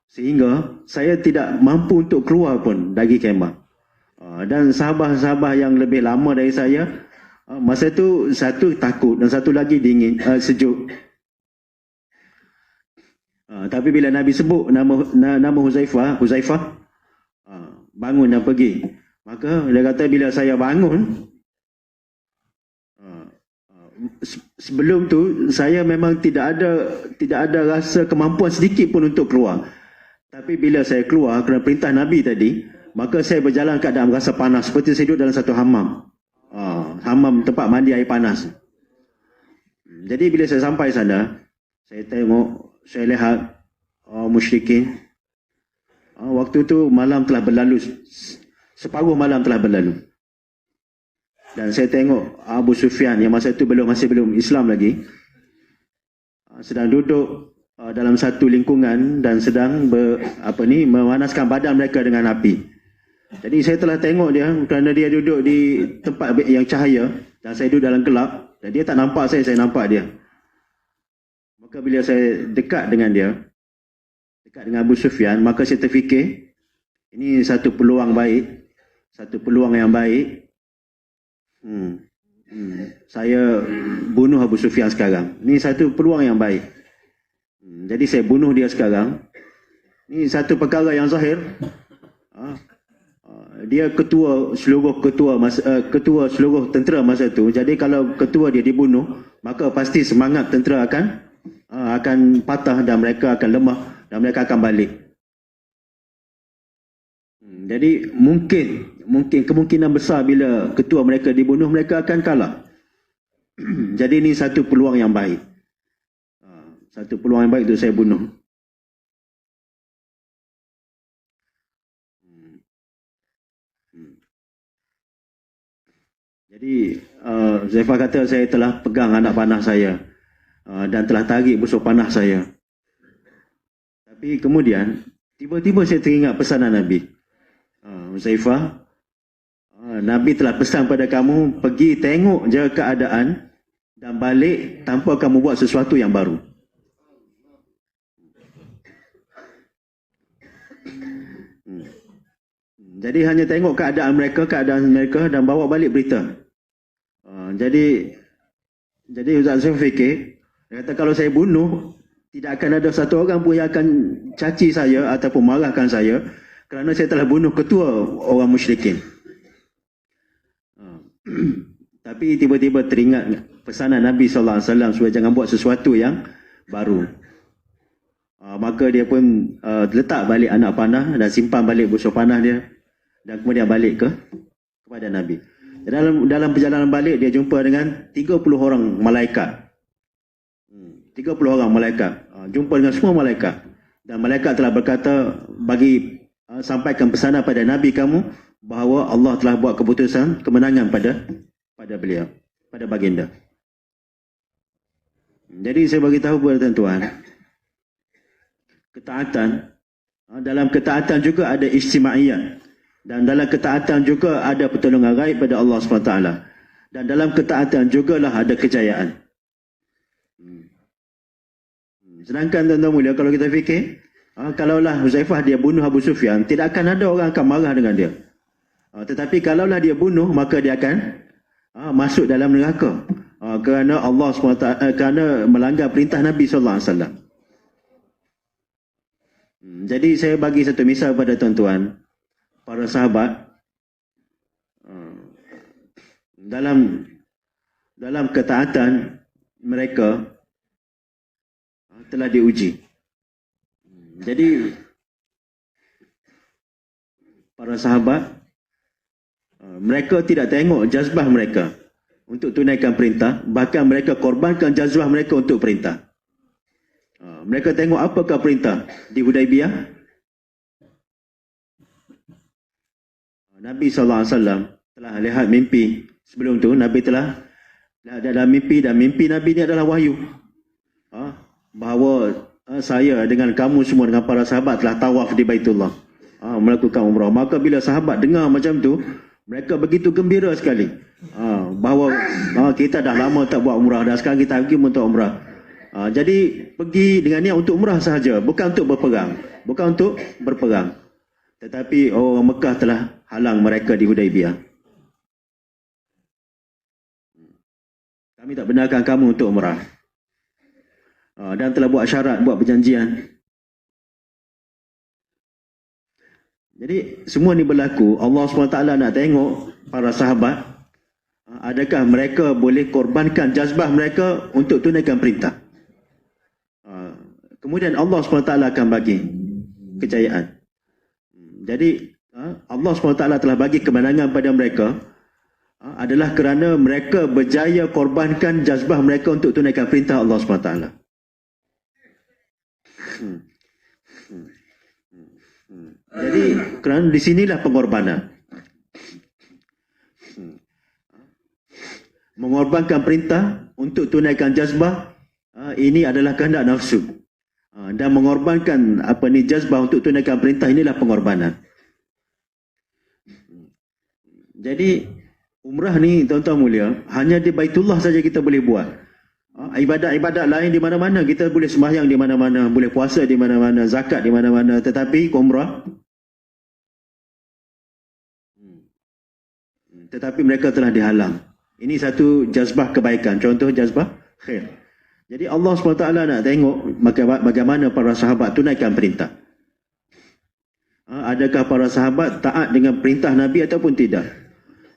sehingga saya tidak mampu untuk keluar pun dari khemah. Dan sahabat-sahabat yang lebih lama dari saya, masa tu satu takut dan satu lagi dingin, sejuk. Tapi bila Nabi sebut nama Huzaifah, bangun dan pergi. Maka dia kata bila saya bangun, sebelum tu saya memang tidak ada rasa kemampuan sedikit pun untuk keluar. Tapi bila saya keluar kerana perintah Nabi tadi, maka saya berjalan keadaan rasa panas seperti saya duduk dalam satu hammam. Hammam tempat mandi air panas. Jadi bila saya sampai sana, saya tengok, saya lihat musyrikin. Waktu tu malam telah berlalu, separuh malam telah berlalu. Dan saya tengok Abu Sufyan yang masa itu masih belum Islam lagi, sedang duduk dalam satu lingkungan dan sedang memanaskan badan mereka dengan api. Jadi saya telah tengok dia kerana dia duduk di tempat yang cahaya dan saya duduk dalam gelap dan dia tak nampak saya nampak dia. Maka bila saya dekat dengan dia, dekat dengan Abu Sufyan, maka saya terfikir ini satu peluang baik, satu peluang yang baik. Saya bunuh Abu Sufyan sekarang. Ini satu peluang yang baik. Jadi saya bunuh dia sekarang. Ini satu perkara yang zahir. Dia ketua seluruh tentera masa itu. Jadi kalau ketua dia dibunuh, maka pasti semangat tentera akan patah dan mereka akan lemah dan mereka akan balik. Jadi mungkin kemungkinan besar bila ketua mereka dibunuh, mereka akan kalah. Jadi ini satu peluang yang baik. Satu peluang yang baik itu saya bunuh. Jadi Huzaifah kata saya telah pegang anak panah saya dan telah tarik busur panah saya. Tapi kemudian tiba-tiba saya teringat pesanan Nabi. Huzaifah, Nabi telah pesan pada kamu pergi tengok je keadaan dan balik tanpa kamu buat sesuatu yang baru. Jadi hanya tengok keadaan mereka dan bawa balik berita. Jadi Huzaifah fikir, dia kata kalau saya bunuh, tidak akan ada satu orang pun yang akan caci saya ataupun marahkan saya kerana saya telah bunuh ketua orang musyrikin. Tapi tiba-tiba teringat pesanan Nabi SAW supaya jangan buat sesuatu yang baru. Maka dia pun letak balik anak panah dan simpan balik busur panah dia dan kemudian balik kepada Nabi. Dalam perjalanan balik dia jumpa dengan 30 orang malaikat. 30 orang malaikat. Jumpa dengan semua malaikat. Dan malaikat telah berkata sampaikan pesanan pada Nabi kamu bahawa Allah telah buat keputusan kemenangan pada beliau, pada baginda. Jadi saya bagi tahu kepada tuan-tuan, ketaatan, dalam ketaatan juga ada ijtimaiyat. Dan dalam ketaatan juga ada pertolongan gaib pada Allah SWT. Dan dalam ketaatan jugalah ada kejayaan. Sedangkan tuan-tuan mulia, kalau kita fikir, kalaulah Huzaifah dia bunuh Abu Sufyan, tidak akan ada orang akan marah dengan dia. Tetapi kalaulah dia bunuh, maka dia akan masuk dalam neraka. Kerana Allah SWT, kerana melanggar perintah Nabi SAW. Jadi saya bagi satu misal pada tuan-tuan, para sahabat dalam ketaatan mereka telah diuji. Jadi para sahabat mereka tidak tengok jazbah mereka untuk tunaikan perintah, bahkan mereka korbankan jazbah mereka untuk perintah. Mereka tengok apakah perintah di Hudaibiyah. Nabi SAW telah lihat mimpi. Sebelum tu Nabi telah dalam mimpi, dan mimpi Nabi ni adalah wahyu. Bahawa saya dengan kamu semua, dengan para sahabat telah tawaf di Baitullah, melakukan umrah. Maka bila sahabat dengar macam tu, mereka begitu gembira sekali, bahawa kita dah lama tak buat umrah, dan sekarang kita pergi untuk umrah. Jadi pergi dengan niat untuk umrah sahaja, bukan untuk berperang. Tetapi orang Mekah telah halang mereka di Hudaibiyah. Kami tak benarkan kamu untuk umrah. Dan telah buat syarat, buat perjanjian. Jadi semua ni berlaku. Allah SWT nak tengok para sahabat, adakah mereka boleh korbankan jazbah mereka untuk tunaikan perintah. Kemudian Allah SWT akan bagi kejayaan. Jadi Allah SWT telah bagi kemenangan pada mereka adalah kerana mereka berjaya korbankan jazbah mereka untuk tunaikan perintah Allah SWT. Jadi kerana di sinilah pengorbanan. Mengorbankan perintah untuk tunaikan jazbah, ini adalah kehendak nafsu. Dan mengorbankan jazbah untuk tunaikan perintah, inilah pengorbanan. Jadi umrah ni tuan-tuan mulia, hanya di Baitullah saja kita boleh buat. Ibadat-ibadat lain di mana-mana, kita boleh sembahyang di mana-mana, boleh puasa di mana-mana, zakat di mana-mana, tetapi umrah, tetapi mereka telah dihalang. Ini satu jazbah kebaikan, contoh jazbah khair. Jadi Allah SWT nak tengok bagaimana para sahabat tunaikan perintah. Adakah para sahabat taat dengan perintah Nabi ataupun tidak?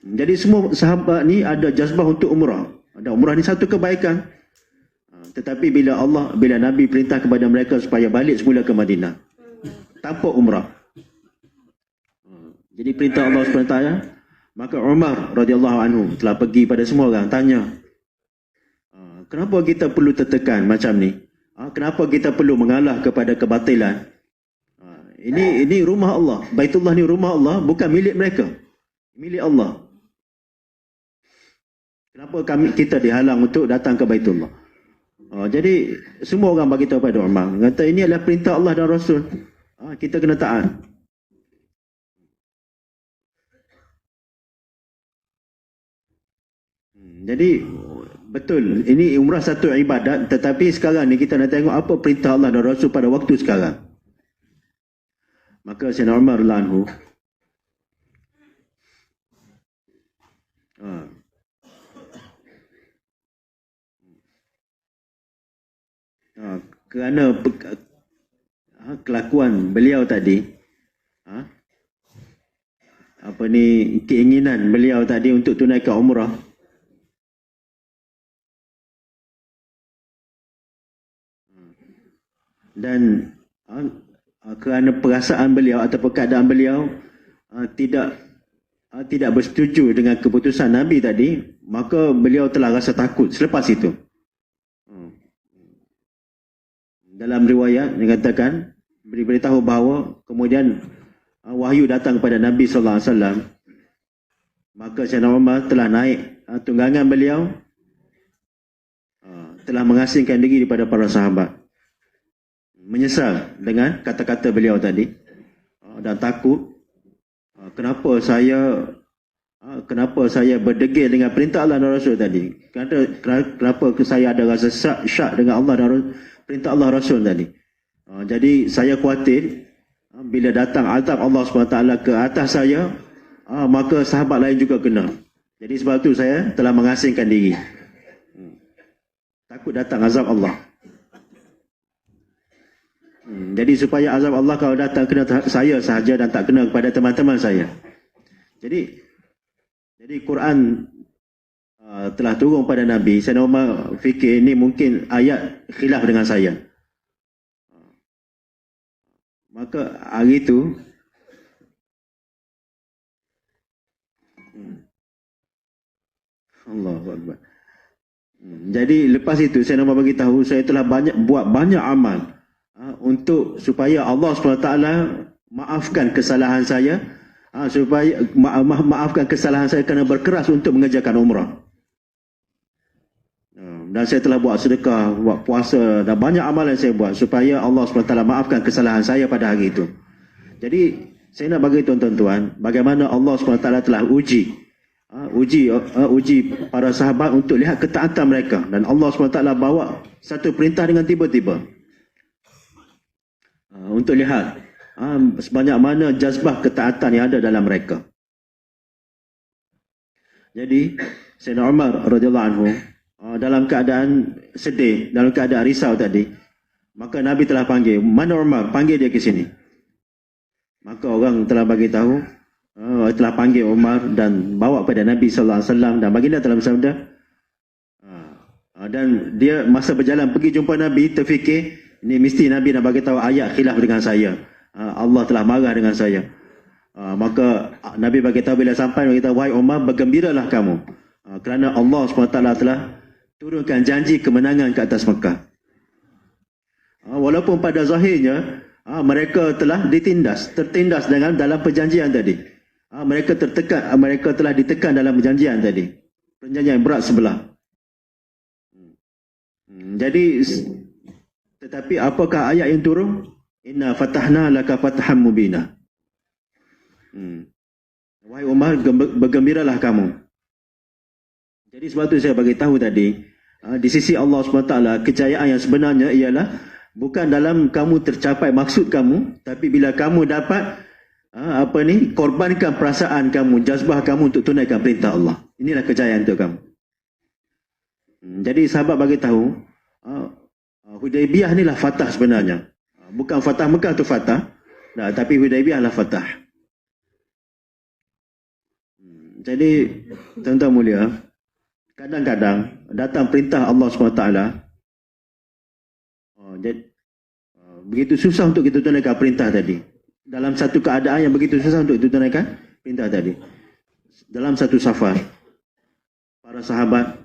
Jadi semua sahabat ni ada jazbah untuk umrah. Ada umrah ni satu kebaikan. Tetapi bila Nabi perintah kepada mereka supaya balik semula ke Madinah, tanpa umrah. Jadi perintah Allah SWT, maka Umar radhiyallahu anhu telah pergi pada semua orang, tanya, kenapa kita perlu tertekan macam ni? Kenapa kita perlu mengalah kepada kebatilan? Ini rumah Allah. Baitullah ni rumah Allah, bukan milik mereka. Milik Allah. Kenapa kita dihalang untuk datang ke Baitullah? Jadi semua orang bagi tahu pada Umar, kata ini adalah perintah Allah dan Rasul. Kita kena taat. Jadi betul, ini umrah satu ibadat, tetapi sekarang ni kita nak tengok apa perintah Allah dan Rasul pada waktu sekarang. Maka Sayyidina Umar radhiyallahu anhu kerana kelakuan beliau tadi, keinginan beliau tadi untuk tunaikan umrah, dan kerana perasaan beliau ataupun keadaan beliau tidak bersetuju dengan keputusan Nabi tadi, maka beliau telah rasa takut selepas itu. Dalam riwayat dikatakan, beritahu bahawa kemudian wahyu datang kepada Nabi SAW, maka Sayyidina Umar telah naik tunggangan beliau, telah mengasingkan diri daripada para sahabat, menyesal dengan kata-kata beliau tadi, dan takut, kenapa saya berdegil dengan perintah Allah dan Rasul tadi, kenapa saya ada rasa syak dengan Allah dan perintah Allah Rasul tadi. Jadi saya khawatir bila datang azab Allah SWT ke atas saya, maka sahabat lain juga kena. Jadi sebab itu saya telah mengasingkan diri, takut datang azab Allah. Jadi supaya azab Allah kalau datang kena saya sahaja dan tak kena kepada teman-teman saya. Jadi Quran telah turun pada Nabi. Sayyidina Umar fikir ini mungkin ayat khilaf dengan saya. Maka hari itu Allahu Akbar. Jadi lepas itu Sayyidina Umar bagi tahu, saya telah buat banyak amal untuk supaya Allah SWT maafkan kesalahan saya, supaya maafkan kesalahan saya kerana berkeras untuk mengerjakan umrah. Dan saya telah buat sedekah, buat puasa dan banyak amalan saya buat supaya Allah SWT maafkan kesalahan saya pada hari itu. Jadi saya nak bagi tuan-tuan bagaimana Allah SWT telah uji para sahabat untuk lihat ketaatan mereka, dan Allah SWT bawa satu perintah dengan tiba-tiba untuk lihat sebanyak mana jazbah ketaatan yang ada dalam mereka. Jadi Sayyidina Umar radhiyallahu anhu dalam keadaan sedih, dalam keadaan risau tadi, maka Nabi telah panggil, mana Umar, panggil dia ke sini. Maka orang telah bagi tahu, telah panggil Umar dan bawa pada Nabi sallallahu alaihi wasallam, dan baginda telah bersabda, dan dia masa berjalan pergi jumpa Nabi, terfikir ini mesti Nabi nak bagi tahu ayat khilaf dengan saya. Allah telah marah dengan saya. Maka Nabi bagi tahu, bila sampai bagi tahu, wahai Umar, bergembiralah kamu, kerana Allah SWT telah turunkan janji kemenangan ke atas Mekah. Walaupun pada zahirnya mereka telah tertindas dalam perjanjian tadi. Mereka tertekan, mereka telah ditekan dalam perjanjian tadi. Perjanjian yang berat sebelah. Jadi, tetapi apakah ayat yang turun? Inna fatahna laka fatahan mubina. Wahai Umar, bergembiralah kamu. Jadi sebab tu saya bagi tahu tadi, di sisi Allah SWT, kejayaan yang sebenarnya ialah bukan dalam kamu tercapai maksud kamu, tapi bila kamu dapat korbankan perasaan kamu, jazbah kamu untuk tunaikan perintah Allah. Inilah kejayaan untuk kamu. Jadi sahabat bagi tahu, Hudaibiyah inilah fatah sebenarnya. Bukan fatah Mekah tu fatah, tapi Hudaibiyah adalah fatah. Jadi tuan-tuan mulia, kadang-kadang datang perintah Allah SWT, begitu susah untuk kita tunaikan perintah tadi. Dalam satu keadaan yang begitu susah untuk kita tunaikan perintah tadi. Dalam satu safar, para sahabat,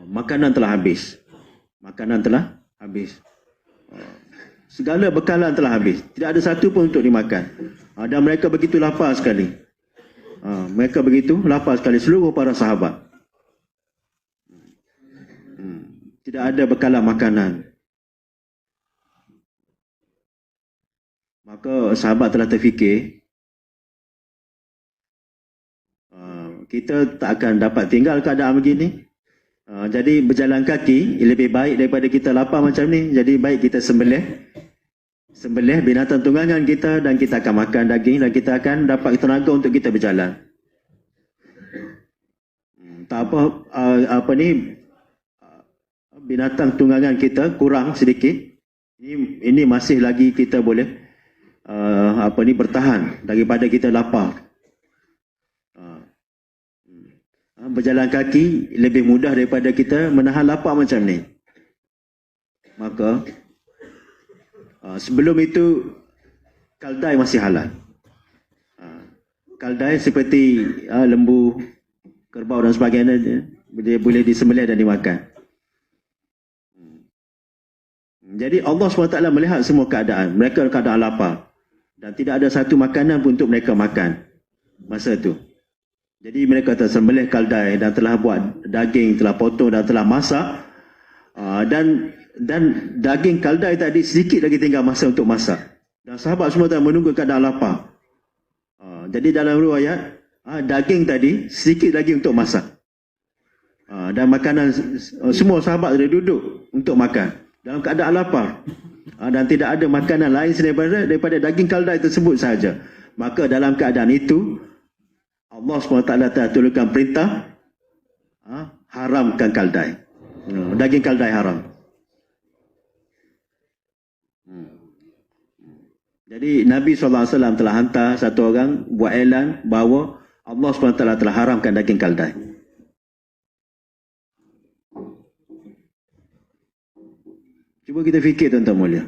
makanan telah habis. Makanan telah habis. Segala bekalan telah habis. Tidak ada satu pun untuk dimakan. Dan mereka begitu lapar sekali. Mereka begitu lapar sekali, seluruh para sahabat. Tidak ada bekalan makanan. Maka sahabat telah terfikir, kita tak akan dapat tinggal keadaan begini. Jadi berjalan kaki lebih baik daripada kita lapar macam ni. Jadi baik kita sembelih binatang tunggangan kita, dan kita akan makan daging, dan kita akan dapat tenaga untuk kita berjalan. Tak apa, binatang tunggangan kita kurang sedikit. Ini masih lagi kita boleh bertahan daripada kita lapar. Berjalan kaki lebih mudah daripada kita menahan lapar macam ni. Maka sebelum itu kaldai masih halal. Kaldai seperti lembu, kerbau dan sebagainya, dia boleh disembelih dan dimakan. Jadi Allah SWT melihat semua keadaan. Mereka keadaan lapar dan tidak ada satu makanan pun untuk mereka makan masa itu. Jadi mereka telah sembelih kaldai dan telah buat daging, telah potong dan telah masak. Dan daging kaldai tadi sedikit lagi tinggal masa untuk masak. Dan sahabat semua telah menunggu keadaan lapar. Jadi dalam riwayat, daging tadi sedikit lagi untuk masak. Dan makanan, semua sahabat sudah duduk untuk makan dalam keadaan lapar. Dan tidak ada makanan lain daripada daging kaldai tersebut sahaja. Maka dalam keadaan itu, Allah SWT telah turunkan perintah haramkan kaldai. Daging kaldai haram. Jadi Nabi SAW telah hantar satu orang buat elan bahawa Allah SWT telah haramkan daging kaldai. Cuba kita fikir tuan-tuan mulia.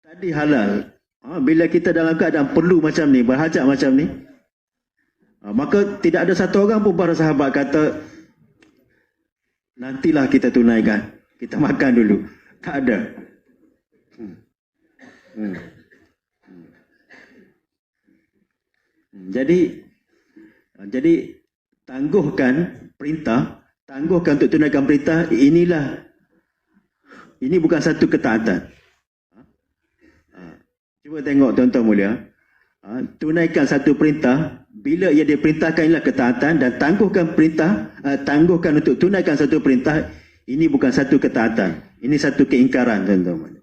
Tadi halal. Bila kita dalam keadaan perlu macam ni, berhajat macam ni, maka tidak ada satu orang pun para sahabat kata, nantilah kita tunaikan, kita makan dulu. Tak ada. Jadi Jadi tangguhkan perintah, tangguhkan untuk tunaikan perintah, ini bukan satu ketaatan. Cuba tengok tuan-tuan mulia, tunaikan satu perintah, bila ia diperintahkan inilah ketaatan, dan tangguhkan perintah, tangguhkan untuk tunaikan satu perintah, ini bukan satu ketaatan, ini satu keingkaran tuan-tuan.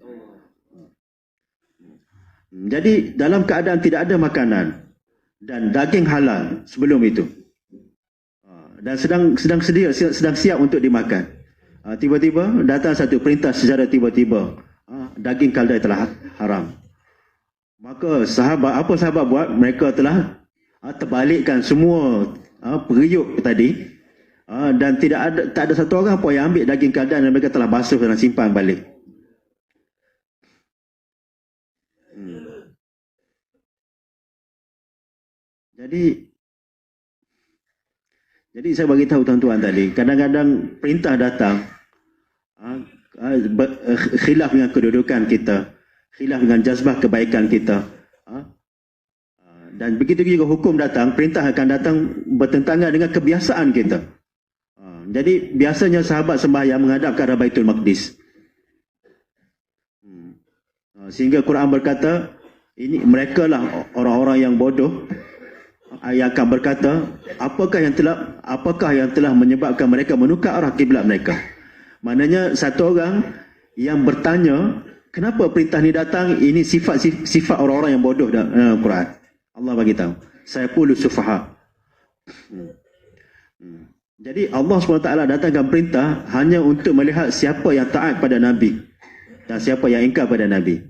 Jadi dalam keadaan tidak ada makanan dan daging halal sebelum itu, dan sedang siap untuk dimakan, tiba-tiba datang satu perintah secara tiba-tiba, daging keldai telah haram. Maka apa sahabat buat? Mereka telah terbalikkan semua periuk tadi, dan tak ada satu orang pun yang ambil daging keldai, dan mereka telah basuh dan simpan balik. Jadi saya bagi tahu tuan-tuan tadi, kadang-kadang perintah datang khilaf dengan kedudukan kita, khilaf dengan jazbah kebaikan kita, dan begitu juga hukum datang, perintah akan datang bertentangan dengan kebiasaan kita. Jadi biasanya sahabat sembahyang menghadap ke arah Baitul Maqdis, sehingga Quran berkata, ini mereka lah orang-orang yang bodoh yang akan berkata, apakah yang telah menyebabkan mereka menukar arah kiblat mereka. Maknanya satu orang yang bertanya, kenapa perintah ni datang, ini sifat orang-orang yang bodoh dalam Quran. Allah bagi tahu, saya qulu sufaha. Jadi Allah SWT datangkan perintah hanya untuk melihat siapa yang taat pada Nabi dan siapa yang ingkar pada Nabi.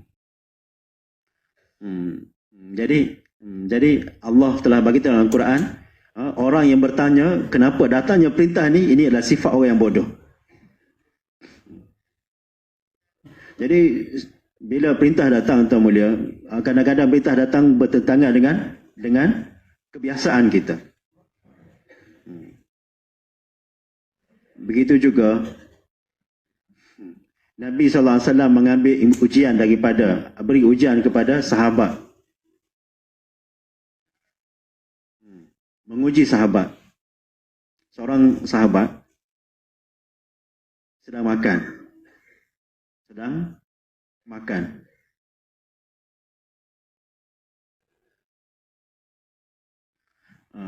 Jadi Allah telah bagi tahu dalam Quran, orang yang bertanya kenapa datangnya perintah ni, ini adalah sifat orang yang bodoh. Jadi bila perintah datang tuan mulia, kadang-kadang perintah datang bertentangan dengan kebiasaan kita. Begitu juga Nabi SAW mengambil ujian beri ujian kepada sahabat, menguji sahabat. Seorang sahabat sedang makan.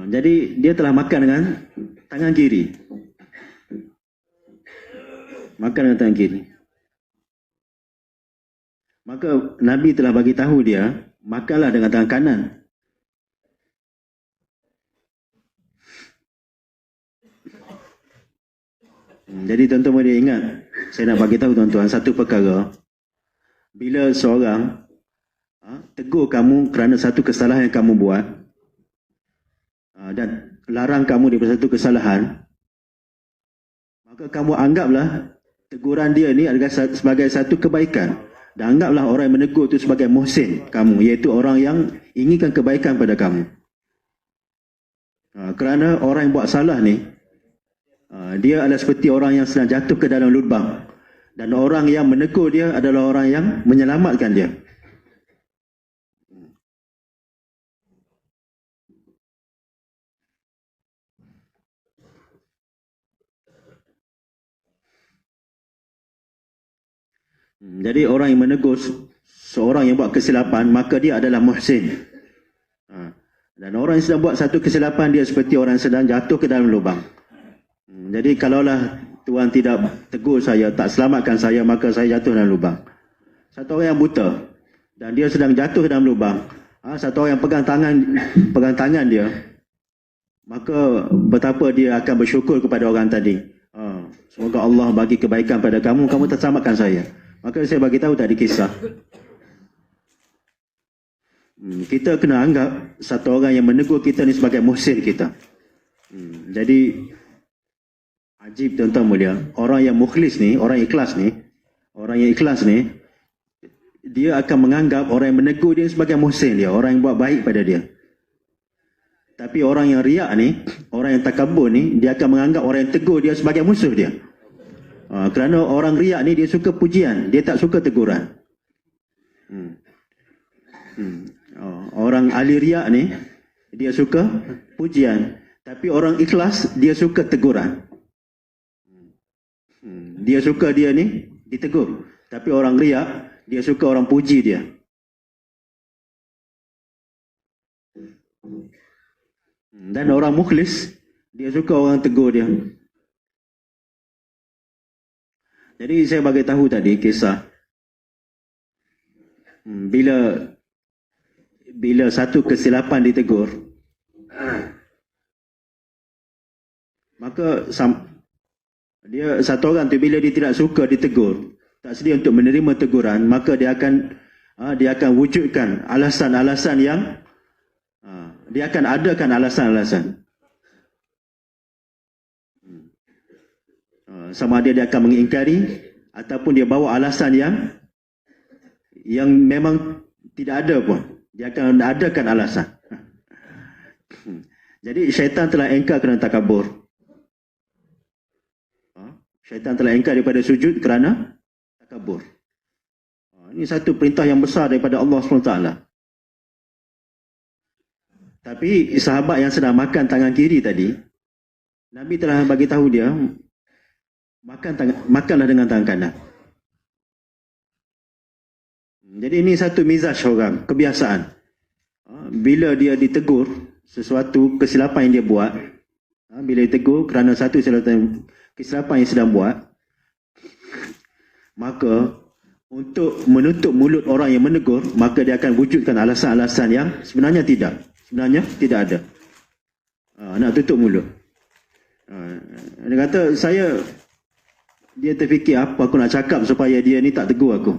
Jadi dia telah makan dengan tangan kiri. Maka Nabi telah bagi tahu dia, makanlah dengan tangan kanan. Jadi tuan-tuan boleh ingat, saya nak bagi tahu tuan-tuan satu perkara. Bila seorang tegur kamu kerana satu kesalahan yang kamu buat, dan larang kamu daripada satu kesalahan, maka kamu anggaplah teguran dia ni adalah sebagai satu kebaikan, dan anggaplah orang yang menegur itu sebagai muhsin kamu, iaitu orang yang inginkan kebaikan pada kamu. Kerana orang yang buat salah ni, dia adalah seperti orang yang sedang jatuh ke dalam lubang, dan orang yang menegur dia adalah orang yang menyelamatkan dia. Jadi orang yang menegur seorang yang buat kesilapan, maka dia adalah muhsin. Dan orang yang sedang buat satu kesilapan, dia seperti orang yang sedang jatuh ke dalam lubang. Jadi kalaulah Tuhan tidak tegur saya, tak selamatkan saya, maka saya jatuh dalam lubang. Satu orang yang buta dan dia sedang jatuh dalam lubang, satu orang yang pegang tangan dia, maka betapa dia akan bersyukur kepada orang tadi. Semoga Allah bagi kebaikan pada kamu, kamu terselamatkan saya. Maka saya bagi tahu tadi kisah. Kita kena anggap satu orang yang menegur kita ni sebagai muhsin kita. Jadi ajib tuan-tuan mulia, orang yang mukhlis ni, orang yang ikhlas ni, dia akan menganggap orang yang menegur dia sebagai muhsin dia, orang yang buat baik pada dia. Tapi orang yang riak ni, orang yang takabur ni, dia akan menganggap orang yang tegur dia sebagai musuh dia. Kerana orang riak ni dia suka pujian, dia tak suka teguran. Orang ahli riak ni dia suka pujian, Tapi orang ikhlas, dia suka teguran. Dia suka dia ni ditegur. Tapi orang riak, dia suka orang puji dia. Dan orang mukhlis, dia suka orang tegur dia. Jadi saya bagi tahu tadi kisah bila satu kesilapan ditegur, maka dia satu orang tu bila dia tidak suka ditegur, tak sedia untuk menerima teguran, maka dia akan wujudkan alasan-alasan yang dia akan adakan alasan-alasan. Sama ada dia akan mengingkari ataupun dia bawa alasan yang memang tidak ada pun. Dia akan adakan alasan. Jadi syaitan telah engkar kerana takabur. Syaitan telah engkar daripada sujud kerana takabur. Ini satu perintah yang besar daripada Allah SWT. Tapi sahabat yang sedang makan tangan kiri tadi, Nabi telah bagi tahu dia, makanlah dengan tangan kanan. Jadi ini satu mizaj orang, kebiasaan. Bila dia ditegur sesuatu kesilapan yang dia buat, bila ditegur kerana satu kesilapan yang sedang buat, maka untuk menutup mulut orang yang menegur, maka dia akan wujudkan alasan-alasan yang sebenarnya tidak ada. Nak tutup mulut. Dia kata, dia terfikir apa aku nak cakap supaya dia ni tak tegur aku.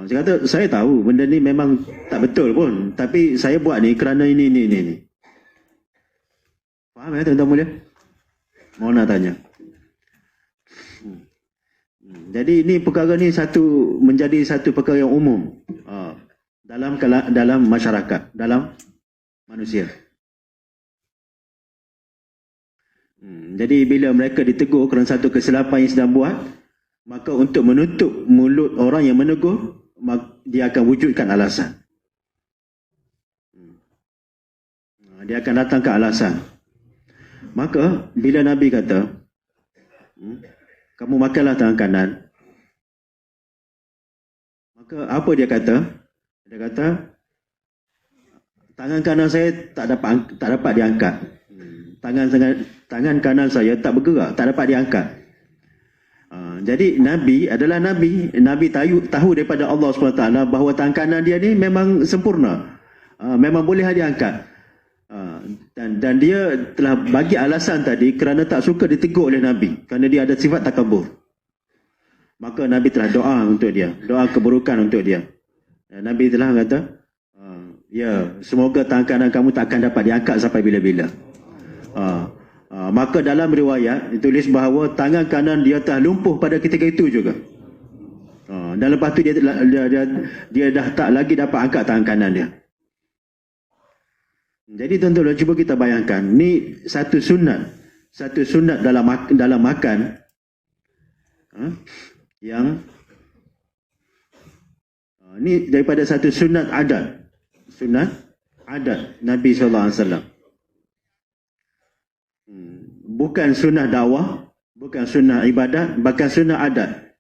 Saya kata, saya tahu benda ni memang tak betul pun, tapi saya buat ni kerana ini. Faham ya tuan-tuan mulia? Mau nak tanya. Jadi ini perkara ni menjadi satu perkara yang umum dalam masyarakat, dalam manusia. Jadi bila mereka ditegur kerana satu kesilapan yang sedang buat, maka untuk menutup mulut orang yang menegur, dia akan wujudkan alasan. Dia akan datangkan alasan. Maka bila Nabi kata, kamu makanlah tangan kanan, maka apa dia kata? Dia kata, tangan kanan saya tak dapat diangkat. Tangan kanan saya tak bergerak, tak dapat diangkat. Jadi Nabi adalah Nabi. Nabi tahu daripada Allah SWT bahawa tangan kanan dia ni memang sempurna, memang boleh diangkat. Dan dia telah bagi alasan tadi kerana tak suka ditegur oleh Nabi, kerana dia ada sifat takabur. Maka Nabi telah doa untuk dia, doa keburukan untuk dia. Nabi telah kata, ya, semoga tangan kanan kamu tak akan dapat diangkat sampai bila-bila. Maka dalam riwayat ditulis bahawa tangan kanan dia telah lumpuh pada ketika itu juga. Dan lepas tu dia dah tak lagi dapat angkat tangan kanan dia. Jadi tuan-tuan, cuba kita bayangkan, ni satu sunat dalam makan yang ni daripada satu sunat adat Nabi SAW. Bukan sunnah dakwah, bukan sunnah ibadat, bahkan sunnah adat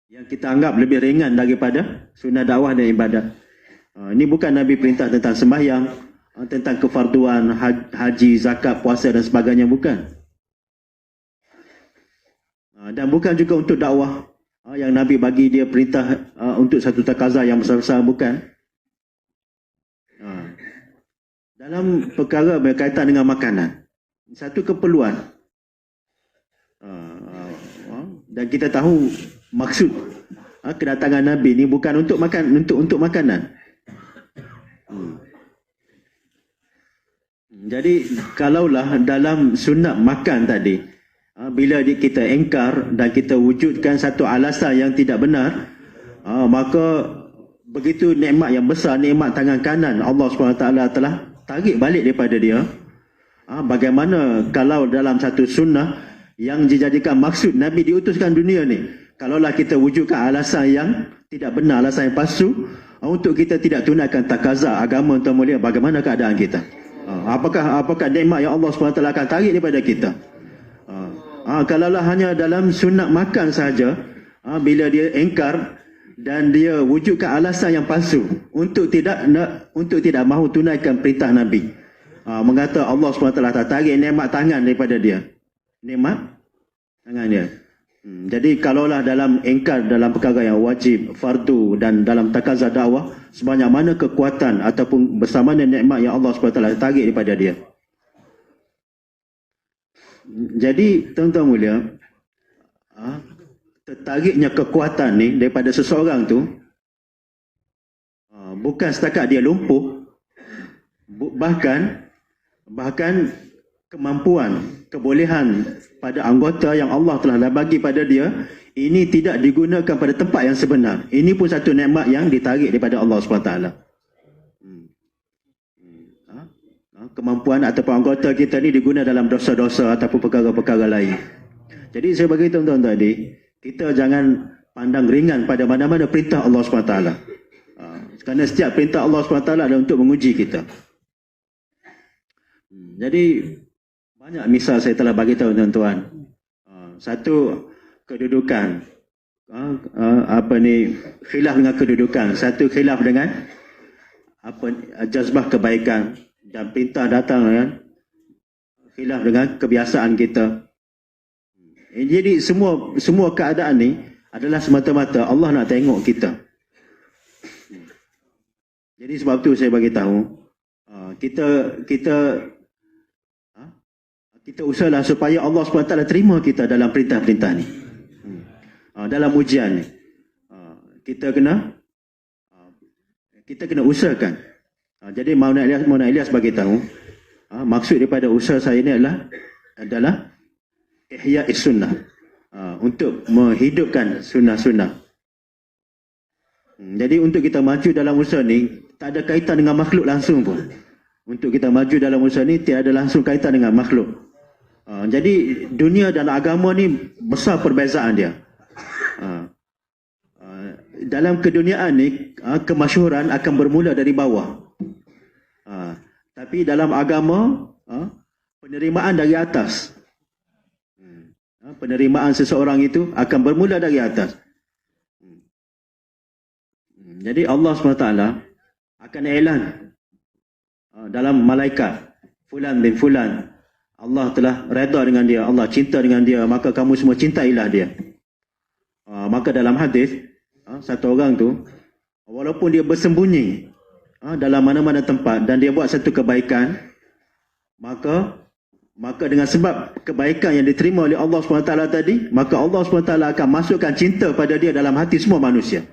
yang kita anggap lebih ringan daripada sunnah dakwah dan ibadat. Ini bukan Nabi perintah tentang sembahyang, tentang kefarduan, haji, zakat, puasa dan sebagainya, bukan. Dan bukan juga untuk dakwah yang Nabi bagi dia perintah untuk satu takaza yang besar-besar, bukan. Dalam perkara berkaitan dengan makanan, satu keperluan, dan kita tahu maksud kedatangan Nabi ni bukan untuk untuk makanan. Jadi kalaulah dalam sunat makan tadi, bila kita engkar dan kita wujudkan satu alasan yang tidak benar, maka begitu nikmat yang besar, nikmat tangan kanan Allah SWT telah tarik balik daripada dia. Bagaimana kalau dalam satu sunnah yang dijadikan maksud Nabi diutuskan dunia ni Kalaulah kita wujudkan alasan yang tidak benar, alasan yang palsu untuk kita tidak tunaikan takaza agama Tuan Mulia, bagaimana keadaan kita? Apakah nikmat yang Allah SWT akan tarik daripada kita? Kalaulah hanya dalam sunat makan sahaja, bila dia engkar dan dia wujudkan alasan yang palsu untuk tidak mahu tunaikan perintah Nabi, mengata Allah SWT tak tarik nikmat tangan daripada dia, nikmat tangan dia. Jadi kalaulah dalam engkar dalam perkara yang wajib, fardu dan dalam takaza dakwah, sebanyak mana kekuatan ataupun bersama dengan nikmat yang Allah SWT tarik daripada dia. Jadi tuan-tuan mulia, tertariknya kekuatan ni daripada seseorang tu bukan setakat dia lumpuh, bahkan kemampuan, kebolehan pada anggota yang Allah telah bagi pada dia, ini tidak digunakan pada tempat yang sebenar. Ini pun satu nikmat yang ditarik daripada Allah SWT. Kemampuan ataupun anggota kita ni digunakan dalam dosa-dosa ataupun perkara-perkara lain. Jadi saya bagi tuan-tuan tadi, kita jangan pandang ringan pada mana-mana perintah Allah SWT. Kerana setiap perintah Allah SWT adalah untuk menguji kita. Jadi banyak misal saya telah bagi tahu tuan-tuan. Satu, kedudukan. Khilaf dengan kedudukan. Satu, khilaf dengan jazbah kebaikan. Dan perintah datang dengan khilaf dengan kebiasaan kita. Jadi semua keadaan ni adalah semata-mata Allah nak tengok kita. Jadi sebab tu saya bagi tahu, kita usahalah supaya Allah SWT terima kita dalam perintah-perintah ni. Dalam ujian ni. Kita kena usahakan. Jadi Maulana Ilyas bagi tahu, maksud daripada usaha saya ni adalah ihya'is sunnah, untuk menghidupkan sunnah-sunnah. Jadi untuk kita maju dalam usaha ni tak ada kaitan dengan makhluk langsung pun. Untuk kita maju dalam usaha ni tiada langsung kaitan dengan makhluk. Jadi dunia dan agama ni besar perbezaan dia. Dalam keduniaan ni kemasyhuran akan bermula dari bawah. Tapi dalam agama penerimaan dari atas. Penerimaan seseorang itu akan bermula dari atas. Jadi Allah SWT akan elan dalam malaikat, fulan bin fulan, Allah telah redha dengan dia, Allah cinta dengan dia, maka kamu semua cintailah dia. Maka dalam hadis, satu orang tu, walaupun dia bersembunyi dalam mana-mana tempat dan dia buat satu kebaikan, maka dengan sebab kebaikan yang diterima oleh Allah SWT tadi, maka Allah SWT akan masukkan cinta pada dia dalam hati semua manusia.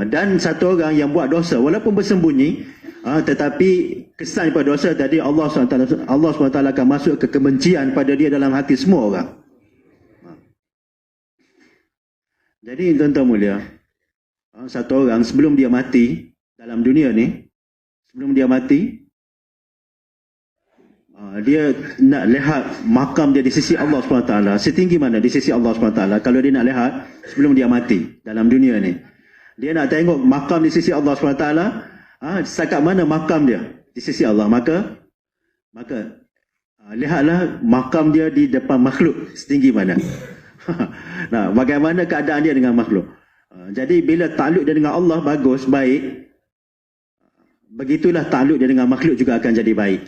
Dan satu orang yang buat dosa walaupun bersembunyi, tetapi kesan pada dosa tadi, Allah SWT akan masuk ke kebencian pada dia dalam hati semua orang. Jadi tuan-tuan mulia, satu orang sebelum dia mati dalam dunia ni, sebelum dia mati, dia nak lihat makam dia di sisi Allah SWT setinggi mana di sisi Allah SWT. Kalau dia nak lihat sebelum dia mati dalam dunia ni, dia nak tengok makam di sisi Allah SWT, setakat mana makam dia di sisi Allah, maka lihatlah makam dia di depan makhluk setinggi mana. Nah, bagaimana keadaan dia dengan makhluk. Jadi bila takluk dia dengan Allah bagus, baik, begitulah takluk dia dengan makhluk juga akan jadi baik.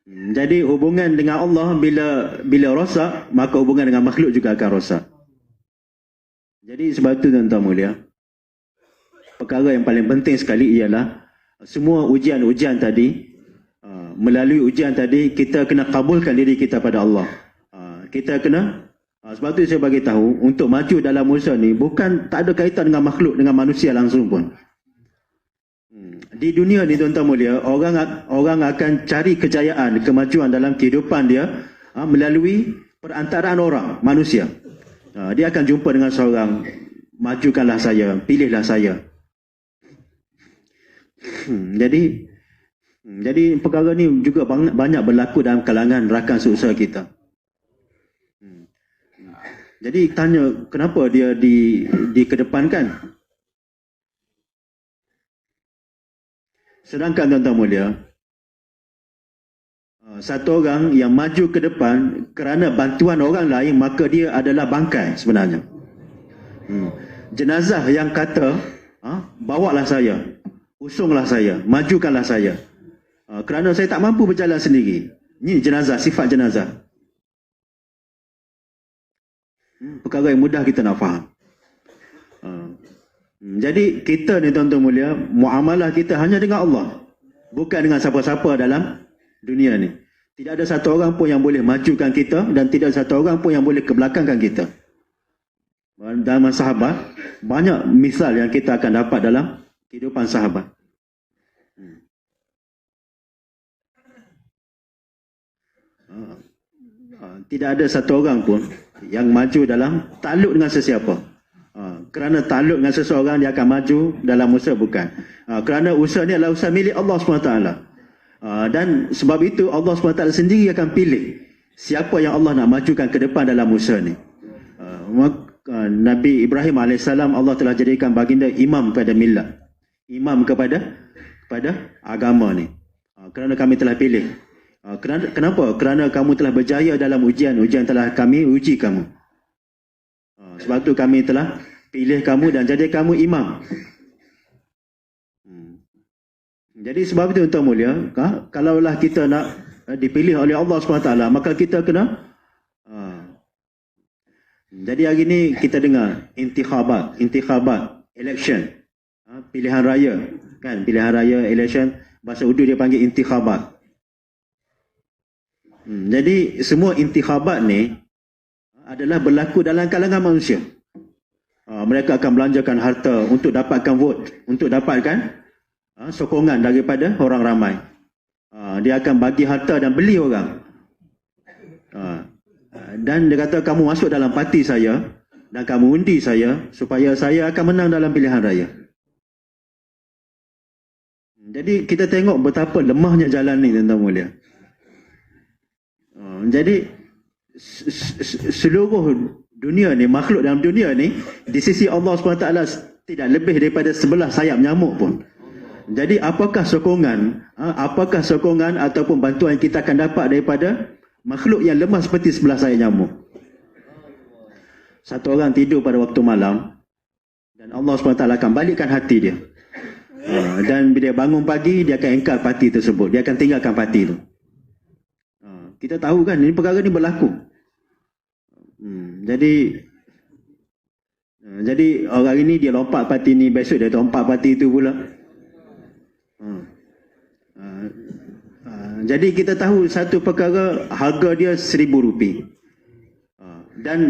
Jadi hubungan dengan Allah bila rosak, maka hubungan dengan makhluk juga akan rosak. Jadi sebab itu tuan-tuan mulia, perkara yang paling penting sekali ialah semua ujian-ujian tadi, melalui ujian tadi kita kena kabulkan diri kita pada Allah. Kita kena, sebab itu saya bagi tahu, untuk maju dalam usaha ni bukan tak ada kaitan dengan makhluk, dengan manusia langsung pun. Di dunia ni tuan-tuan mulia, orang akan cari kejayaan, kemajuan dalam kehidupan dia melalui perantaraan orang, manusia. Dia akan jumpa dengan seorang, majukanlah saya, pilihlah saya. Jadi perkara ni juga banyak berlaku dalam kalangan rakan seusaha kita. Jadi tanya kenapa dia dikedepankan? Sedangkan tuan-tuan mulia, satu orang yang maju ke depan kerana bantuan orang lain, maka dia adalah bangkai sebenarnya. Jenazah yang kata, bawalah saya, usunglah saya, majukanlah saya, kerana saya tak mampu berjalan sendiri. Ini jenazah, sifat jenazah. Perkara yang mudah kita nak faham. Jadi kita ni tuan-tuan mulia, muamalah kita hanya dengan Allah, bukan dengan siapa-siapa dalam dunia ni. Tidak ada satu orang pun yang boleh majukan kita, dan tidak ada satu orang pun yang boleh kebelakangkan kita. Dalam sahabat, banyak misal yang kita akan dapat dalam kehidupan sahabat. Tidak ada satu orang pun yang maju dalam takluk dengan sesiapa. Kerana takluk dengan seseorang dia akan maju dalam usaha, bukan. Kerana usaha ni adalah usaha milik Allah SWT. Dan sebab itu Allah SWT sendiri akan pilih siapa yang Allah nak majukan ke depan dalam usaha ni. Nabi Ibrahim AS, Allah telah jadikan baginda imam kepada millat, imam kepada agama ni. Kerana kami telah pilih. Kenapa? Kerana kamu telah berjaya dalam ujian telah kami uji kamu. Sebab tu kami telah pilih kamu dan jadi kamu imam. Jadi sebab itu tuan mulia, kalaulah kita nak dipilih oleh Allah SWT, maka kita kena jadi hari ni kita dengar intikhabat, election, pilihan raya, kan? Pilihan raya, election, bahasa Urdu dia panggil intikhabat. Jadi semua intikhabat ni adalah berlaku dalam kalangan manusia. Mereka akan belanjakan harta untuk dapatkan vote, untuk dapatkan sokongan daripada orang ramai. Dia akan bagi harta dan beli orang. Dan dia kata, kamu masuk dalam parti saya dan kamu undi saya supaya saya akan menang dalam pilihan raya. Jadi kita tengok betapa lemahnya jalan ni, tuan-tuan mulia. Jadi seluruh dunia ni, makhluk dalam dunia ni, di sisi Allah SWT tidak lebih daripada sebelah sayap nyamuk pun. Jadi apakah sokongan ataupun bantuan yang kita akan dapat daripada makhluk yang lemah seperti sebelah sayap nyamuk? Satu orang tidur pada waktu malam dan Allah SWT akan balikkan hati dia. Dan bila dia bangun pagi, dia akan engkar parti tersebut, dia akan tinggalkan parti itu. Kita tahu kan, ini perkara ni berlaku. Jadi orang ini dia lompat parti ni, besok dia lompat parti itu pula. Jadi kita tahu satu perkara, harga dia RM1,000. Dan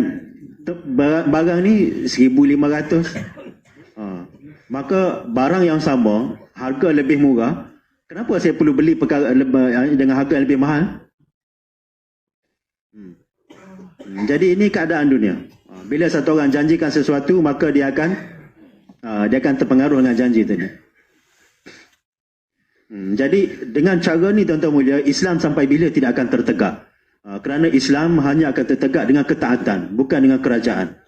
barang ni RM1,500. Maka barang yang sama, harga lebih murah, kenapa saya perlu beli perkara dengan harga yang lebih mahal? Jadi ini keadaan dunia. Bila satu orang janjikan sesuatu, maka dia akan terpengaruh dengan janji tadi. Jadi dengan cara ni, tuan-tuan mulia, Islam sampai bila tidak akan tertegak? Kerana Islam hanya akan tertegak dengan ketaatan, bukan dengan kerajaan.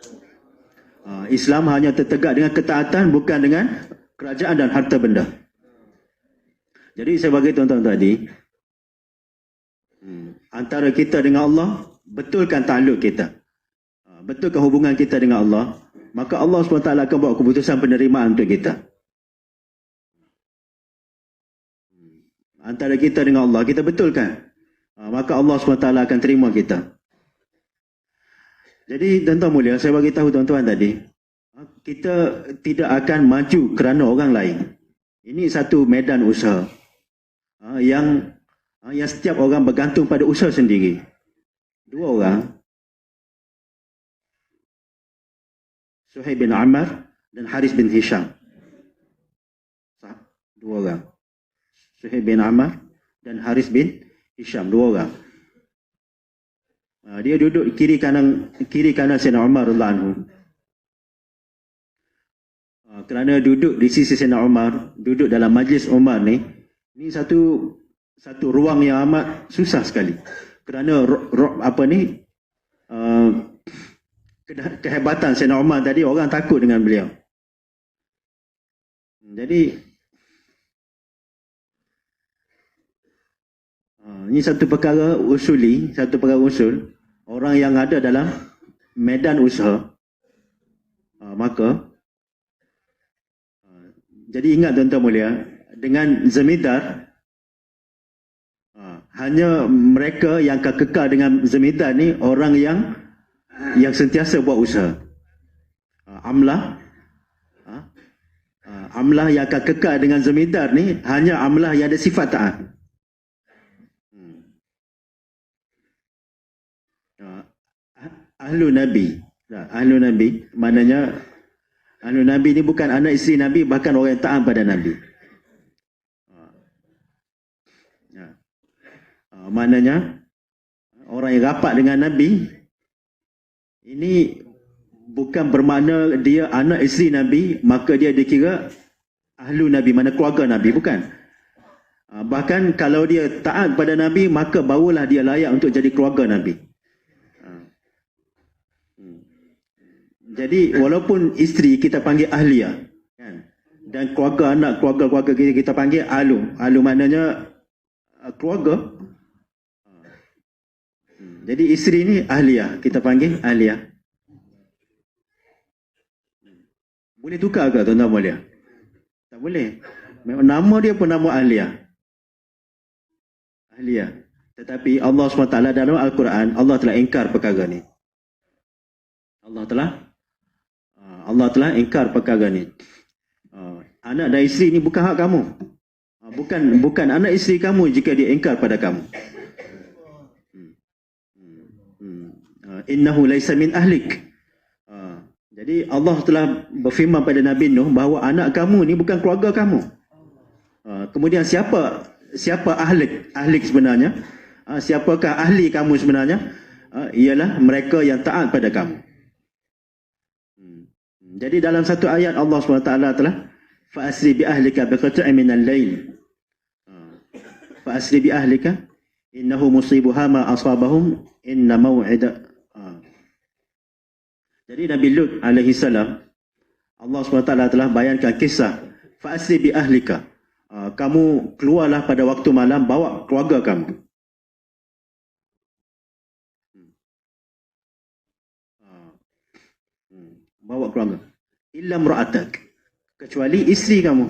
Islam hanya tertegak dengan ketaatan, bukan dengan kerajaan dan harta benda. Jadi saya bagi tuan-tuan tadi, antara kita dengan Allah, betulkan takluk kita, betulkan hubungan kita dengan Allah, maka Allah SWT akan buat keputusan penerimaan untuk kita. Antara kita dengan Allah, kita betulkan, maka Allah SWT akan terima kita. Jadi tuan-tuan mulia, saya bagi tahu tuan-tuan tadi, kita tidak akan maju kerana orang lain. Ini satu medan usaha yang setiap orang bergantung pada usaha sendiri. Dua orang, Suhaib bin Ammar dan Haris bin Hisham. Dua orang, Suhaib bin Ammar dan Haris bin Hisham, dua orang. Dia duduk kiri kanan Sayyidina Umar radhiyallahu anhu. Kerana duduk di sisi Sayyidina Umar, duduk dalam majlis Umar ni, ini satu ruang yang amat susah sekali. Kerana kehebatan Sayyidina Umar tadi, orang takut dengan beliau. Jadi ini satu perkara usuli, satu perkara usul. Orang yang ada dalam medan usaha, maka jadi ingat tuan-tuan mulia, dengan zemidar, hanya mereka yang akan kekal dengan zemidar ni orang yang sentiasa buat usaha. Amlah yang akan kekal dengan zemidar ni hanya amlah yang ada sifat taat. Ahlu Nabi. Ahlu Nabi maknanya ahlu Nabi ni bukan anak isteri Nabi, bahkan orang yang taat pada Nabi. Maknanya orang yang rapat dengan Nabi ini bukan bermakna dia anak isteri Nabi maka dia dikira ahlu Nabi, mana keluarga Nabi, bukan. Bahkan kalau dia taat pada Nabi maka barulah dia layak untuk jadi keluarga Nabi. Jadi walaupun isteri kita panggil ahliyah, kan? Dan keluarga anak, keluarga kita panggil ahlu. Ahlu maknanya keluarga. Jadi isteri ni ahliyah, kita panggil ahliyah. Boleh tukar ke tuan-tuan mulia? Tak boleh. Memang nama dia pun nama ahliyah. Ahliyah. Tetapi Allah SWT dalam Al-Quran, Allah telah ingkar perkara ni. Allah telah ingkar perkara ni. Anak dan isteri ni bukan hak kamu. Bukan anak isteri kamu jika dia ingkar pada kamu. Innahu laisa min ahlik. Jadi Allah telah berfirman pada Nabi Nuh bahawa anak kamu ni bukan keluarga kamu. Kemudian siapa ahlik sebenarnya? Siapakah ahli kamu sebenarnya? Ialah mereka yang taat pada kamu. Jadi dalam satu ayat Allah SWT telah fa'asri bi ahlika biqat'in minal lail. Fa'asri bi ahlika innahu musibuha ma asabahum inna maw'ida. Jadi Nabi Lut alaihi salam, Allah SWT telah bayankan kisah fa'asri bi ahlika. Kamu keluarlah pada waktu malam, bawa keluarga kamu. Bawa keluarga. Illa mra'atak. Kecuali isteri kamu.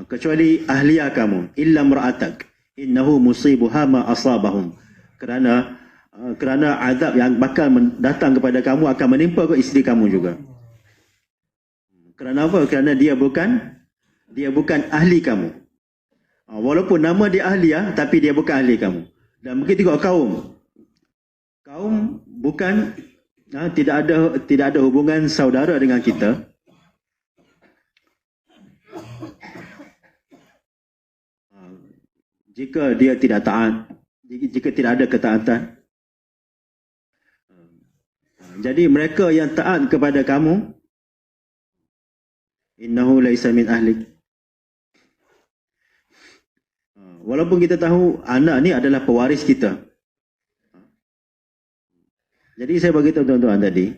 Kecuali ahliya kamu. Illa mra'atak. Innahu musibuha ma asabahum. Kerana azab yang bakal datang kepada kamu akan menimpa ke isteri kamu juga. Kerana apa? Kerana dia bukan ahli kamu. Walaupun nama dia ahliyah, tapi dia bukan ahli kamu. Dan begitu juga kaum bukan tidak ada hubungan saudara dengan kita. Jika dia tidak taat, jika tidak ada ketaatan. Jadi mereka yang taat kepada kamu, innahu laisa min ahlik. Walaupun kita tahu anak ni adalah pewaris kita. Jadi saya bagi tahu tuan-tuan tadi,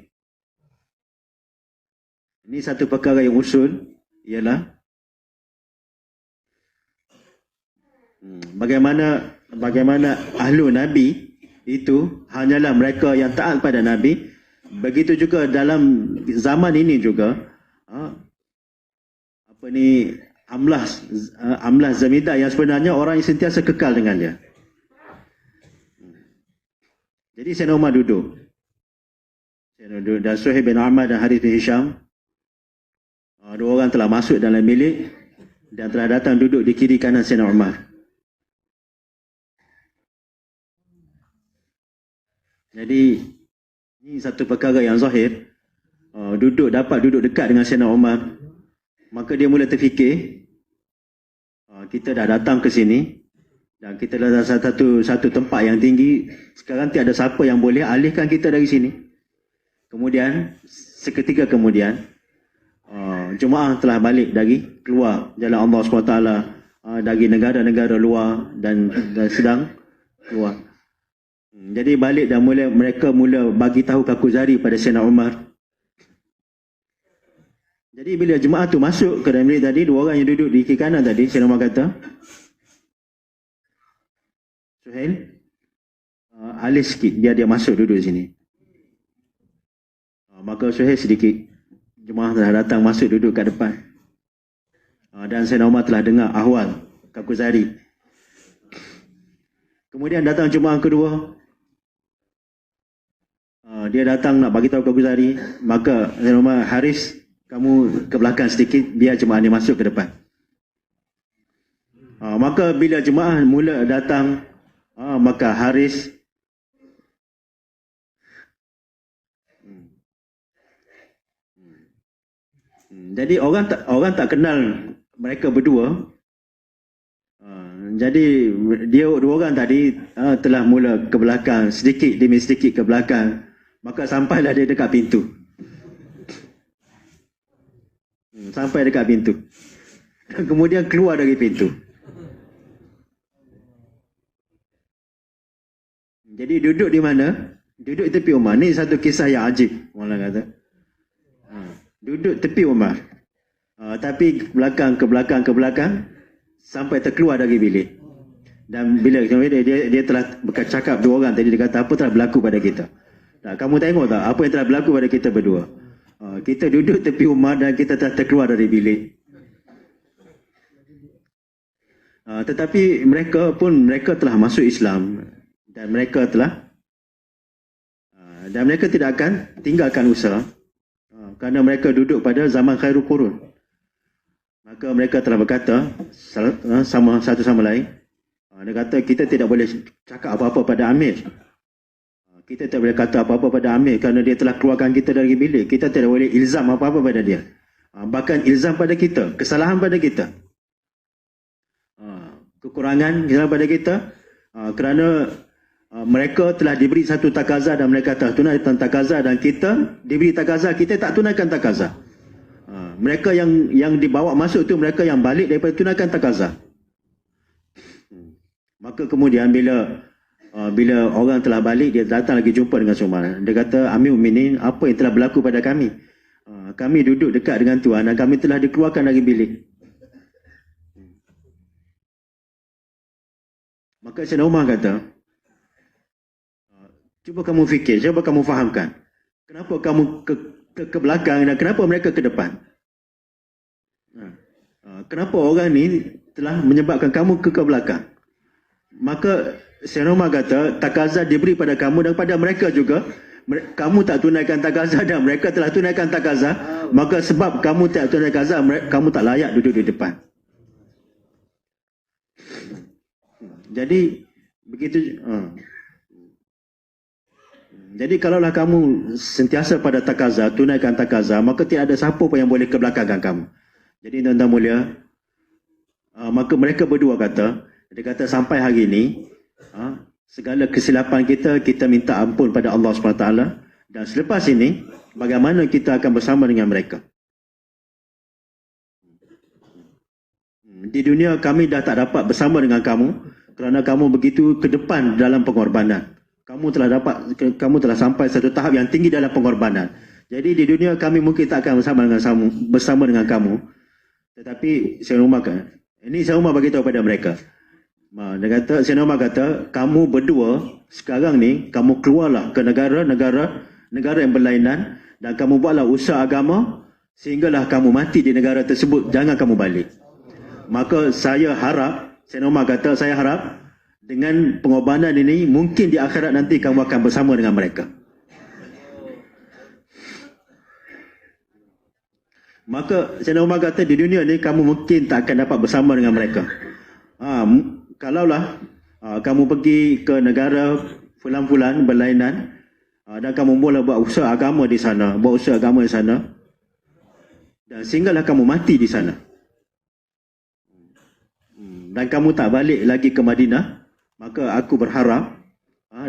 ini satu perkara yang usul, ialah bagaimana ahlu Nabi itu hanyalah mereka yang taat pada Nabi. Begitu juga dalam zaman ini juga, amlah zamidar yang sebenarnya orang yang sentiasa kekal dengan dia. Jadi Sayyidina Umar duduk. Dan Suhaib bin Ahmad dan Harith bin Hisham, dua orang telah masuk dalam bilik dan telah datang duduk di kiri kanan Sayyidina Umar. Jadi ini satu perkara yang zahir. Dapat duduk dekat dengan Sayyidina Umar. Maka dia mula terfikir, kita dah datang ke sini dan kita dah dalam satu tempat yang tinggi. Sekarang tiada siapa yang boleh alihkan kita dari sini. Kemudian seketika kemudian jemaah telah balik dari keluar jalan Allah SWT dari negara-negara luar dan sedang keluar. Jadi balik dan mereka mula bagi tahu Kakuzari pada Sayyidina Umar. Jadi bila jemaah tu masuk ke dalam bilik tadi, dua orang yang duduk di kiri kanan tadi, Sayyidina Umar kata, Suhail, alis sikit, biar dia masuk duduk di sini. Maka Suhail sedikit, jemaah telah datang masuk duduk kat depan. Dan Sayyidina Umar telah dengar ahwal Kakuzari. Kemudian datang jemaah kedua. Dia datang nak bagi tahu Kakuzari, maka Sayyidina Umar, Haris, kamu ke belakang sedikit biar jemaah ni masuk ke depan. Maka bila jemaah mula datang, maka Haris jadi orang tak kenal mereka berdua. Jadi dia dua orang tadi telah mula ke belakang sedikit demi sedikit ke belakang. Maka sampailah dia dekat pintu. Sampai dekat pintu. Dan kemudian keluar dari pintu. Jadi duduk di mana? Duduk tepi Umar. Ni satu kisah yang ajib, orang kata. Duduk tepi Umar. Tapi ke belakang sampai terkeluar dari bilik. Dan bila dia telah bercakap dua orang tadi, dia kata apa telah berlaku pada kita. Nah, kamu tengok tak apa yang telah berlaku pada kita berdua? Kita duduk tepi Umar dan kita telah terkeluar dari bilik. Tetapi mereka telah masuk Islam dan mereka tidak akan tinggalkan usaha kerana mereka duduk pada zaman khairul qurun. Maka mereka telah berkata sama satu sama lain. Dia kata kita tidak boleh cakap apa-apa pada Amir. Kita tidak boleh kata apa-apa pada Amir kerana dia telah keluarkan kita dari bilik. Kita tidak boleh ilzam apa-apa pada dia. Bahkan ilzam pada kita, kesalahan pada kita. Kekurangan pada kita kerana mereka telah diberi satu takaza dan mereka telah tunaikan takaza dan kita diberi takaza, kita tak tunaikan takaza. Mereka yang dibawa masuk tu mereka yang balik daripada tunaikan takaza. Maka kemudian bila orang telah balik, dia datang lagi jumpa dengan Umar. Dia kata, Amir Mu'minin, apa yang telah berlaku pada kami? Kami duduk dekat dengan Tuhan dan kami telah dikeluarkan dari bilik. Maka Sayyidina Umar kata, cuba kamu fikir, cuba kamu fahamkan. Kenapa kamu ke belakang dan kenapa mereka ke depan? Kenapa orang ni telah menyebabkan kamu ke belakang? Maka Sayyidina Umar kata, takaza diberi pada kamu dan pada mereka juga. Kamu tak tunaikan takaza dan mereka telah tunaikan takaza. Maka sebab kamu tak tunaikan takaza, kamu tak layak duduk di depan. Jadi, begitu. Jadi kalaulah kamu sentiasa pada takaza, tunaikan takaza, maka tidak ada siapa pun yang boleh kebelakangkan kamu. Jadi tuan-tuan mulia, maka mereka berdua kata, dia kata sampai hari ini, segala kesilapan kita minta ampun pada Allah SWT. Dan selepas ini, bagaimana kita akan bersama dengan mereka? Di dunia kami dah tak dapat bersama dengan kamu kerana kamu begitu ke depan dalam pengorbanan. Kamu telah sampai satu tahap yang tinggi dalam pengorbanan. Jadi di dunia kami mungkin tak akan bersama dengan kamu. Tetapi Sayyidina Umar ini Sayyidina Umar bagi tahu pada mereka. Dia kata, Sayyidina Umar kata, kamu berdua sekarang ni, kamu keluarlah ke negara yang berlainan dan kamu buatlah usaha agama sehinggalah kamu mati di negara tersebut, jangan kamu balik. Maka saya harap, Sayyidina Umar kata, saya harap dengan pengorbanan ini mungkin di akhirat nanti kamu akan bersama dengan mereka. Maka Sayyidina Umar kata, di dunia ni kamu mungkin tak akan dapat bersama dengan mereka. Kalaulah kamu pergi ke negara fulan-fulan berlainan dan kamu mula buat usaha agama di sana, dan sehinggalah kamu mati di sana. Dan kamu tak balik lagi ke Madinah, maka aku berharap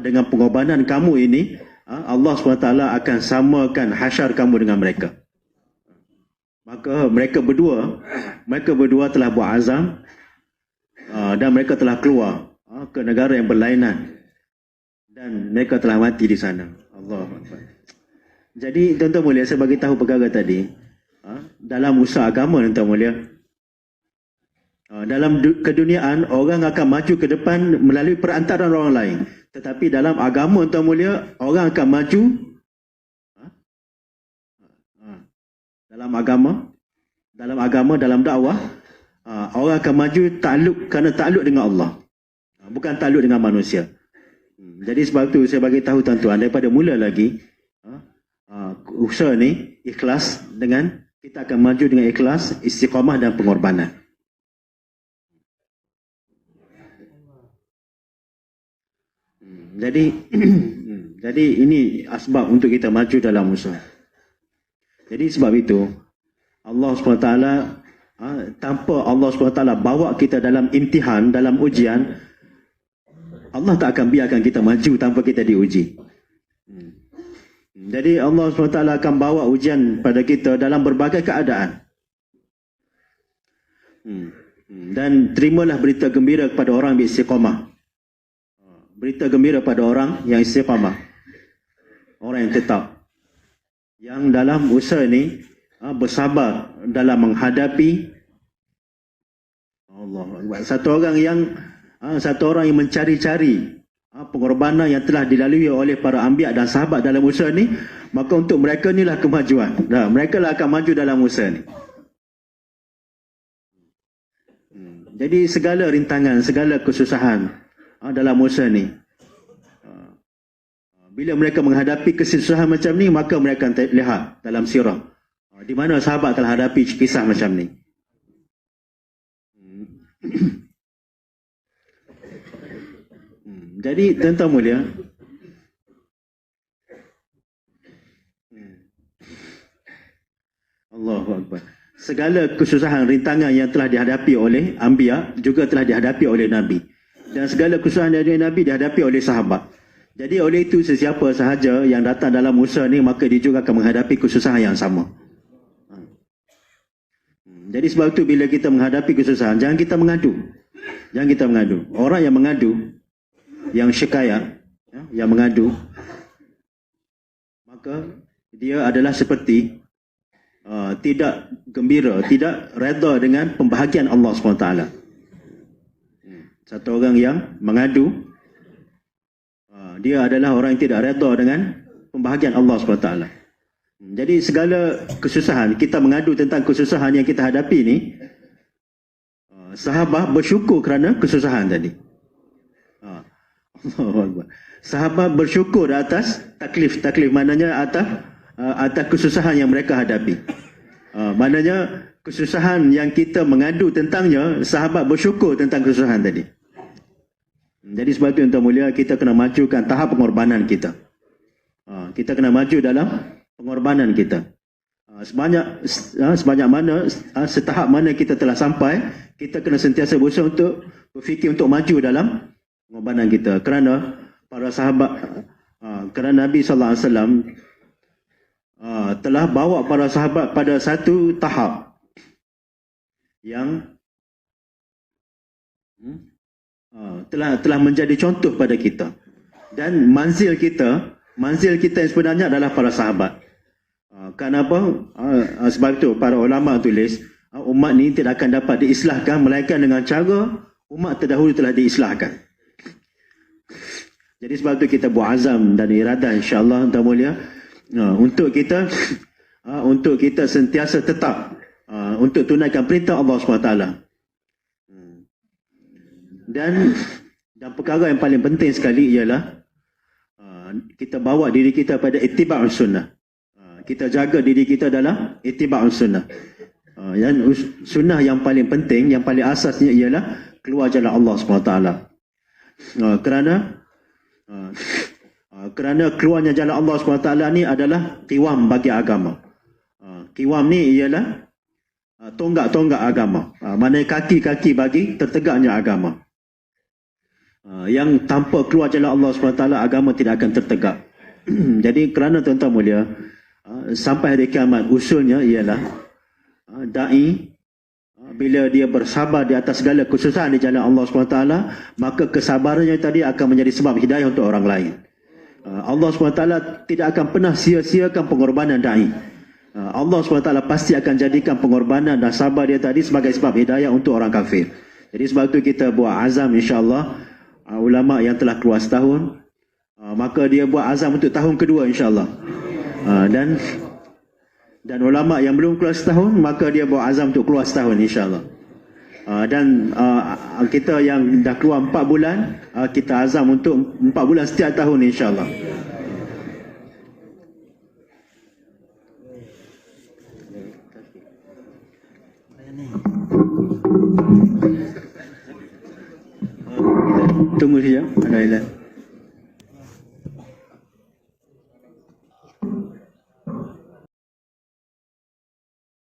dengan pengorbanan kamu ini, Allah SWT akan samakan hasyar kamu dengan mereka. Maka mereka berdua telah buat azam dan mereka telah keluar ke negara yang berlainan dan mereka telah mati di sana. Allah. Jadi tuan-tuan mulia, saya bagi tahu perkara tadi dalam usaha agama, tuan-tuan mulia, dalam keduniaan orang akan maju ke depan melalui perantaraan orang lain, tetapi dalam agama, tuan-tuan mulia, orang akan maju dalam agama, dalam dakwah, orang akan maju kerana takluk dengan Allah, bukan takluk dengan manusia. Jadi sebab itu saya bagi tahu tuan-tuan, daripada mula lagi usaha ni ikhlas, dengan kita akan maju dengan ikhlas, istiqamah dan pengorbanan. Jadi ini asbab untuk kita maju dalam usaha. Jadi sebab itu Allah SWT, tanpa Allah SWT bawa kita dalam imtihan, dalam ujian, Allah tak akan biarkan kita maju tanpa kita diuji. Jadi Allah SWT akan bawa ujian pada kita dalam berbagai keadaan. Dan terimalah berita gembira kepada orang yang istiqamah. Berita gembira pada orang yang istiqamah, orang yang tetap, yang dalam usaha ni bersabar dalam menghadapi Allah. Satu orang yang mencari-cari pengorbanan yang telah dilalui oleh para anbiya dan sahabat dalam usaha ni, maka untuk mereka inilah kemajuan. Mereka lah akan maju dalam usaha ni. Jadi segala rintangan, segala kesusahan dalam usaha ni, bila mereka menghadapi kesusahan macam ni, maka mereka akan lihat dalam sirah di mana sahabat telah hadapi kisah macam ni. Jadi tuan-tuan mulia, Allahu Akbar, segala kesusahan, rintangan yang telah dihadapi oleh anbiya juga telah dihadapi oleh Nabi, dan segala kesusahan dari Nabi dihadapi oleh sahabat. Jadi oleh itu, sesiapa sahaja yang datang dalam usaha ni, maka dia juga akan menghadapi kesusahan yang sama. Jadi sebab itu bila kita menghadapi kesusahan, jangan kita mengadu. Jangan kita mengadu. Orang yang mengadu, yang syikayat, yang mengadu, maka dia adalah seperti tidak gembira, tidak redha dengan pembahagian Allah SWT. Satu orang yang mengadu, dia adalah orang yang tidak redha dengan pembahagian Allah SWT. Jadi segala kesusahan, kita mengadu tentang kesusahan yang kita hadapi ni, sahabat bersyukur kerana kesusahan tadi. Sahabat bersyukur atas taklif, maknanya atas kesusahan yang mereka hadapi. Maknanya kesusahan yang kita mengadu tentangnya, sahabat bersyukur tentang kesusahan tadi. Jadi sebab itu, tuan mulia, kita kena majukan tahap pengorbanan kita. Kita kena maju dalam pengorbanan kita. Sebanyak mana, setahap mana kita telah sampai, kita kena sentiasa berusaha untuk berfikir untuk maju dalam pengorbanan kita. Kerana para sahabat, kerana Nabi SAW telah bawa para sahabat pada satu tahap yang telah menjadi contoh pada kita. Dan manzil kita yang sebenarnya adalah para sahabat. Kenapa? Sebab itu para ulama tulis, umat ni tidak akan dapat diislahkan melainkan dengan cara umat terdahulu telah diislahkan. Jadi sebab itu kita buat azam dan iradah, insya-Allah, tuan mulia, untuk kita sentiasa tetap untuk tunaikan perintah Allah SWT. Dan perkara yang paling penting sekali ialah kita bawa diri kita pada ittiba'us sunnah. Kita jaga diri kita dalam ittiba'us sunnah. Dan sunnah yang paling penting, yang paling asasnya ialah keluar jalan Allah SWT. Kerana keluarnya jalan Allah SWT ni adalah qiwam bagi agama. Qiwam ni ialah tonggak-tonggak agama. Maknanya kaki-kaki bagi tertegaknya agama. Yang tanpa keluar jalan Allah SWT, agama tidak akan tertegak. Jadi kerana tuan-tuan mulia, sampai hari kiamat usulnya ialah da'i bila dia bersabar di atas segala kesusahan di jalan Allah SWT, maka kesabarannya tadi akan menjadi sebab hidayah untuk orang lain. Allah SWT tidak akan pernah sia-siakan pengorbanan da'i. Allah SWT pasti akan jadikan pengorbanan dan sabar dia tadi sebagai sebab hidayah untuk orang kafir. Jadi sebab itu kita buat azam, insyaAllah, ulama yang telah keluar setahun, maka dia buat azam untuk tahun kedua, insyaAllah. Dan ulama yang belum keluar setahun, maka dia buat azam untuk keluar setahun, insyaAllah. Kita yang dah keluar 4 bulan, kita azam untuk 4 bulan setiap tahun, insyaAllah. Tunggu sekejap. Alhamdulillah.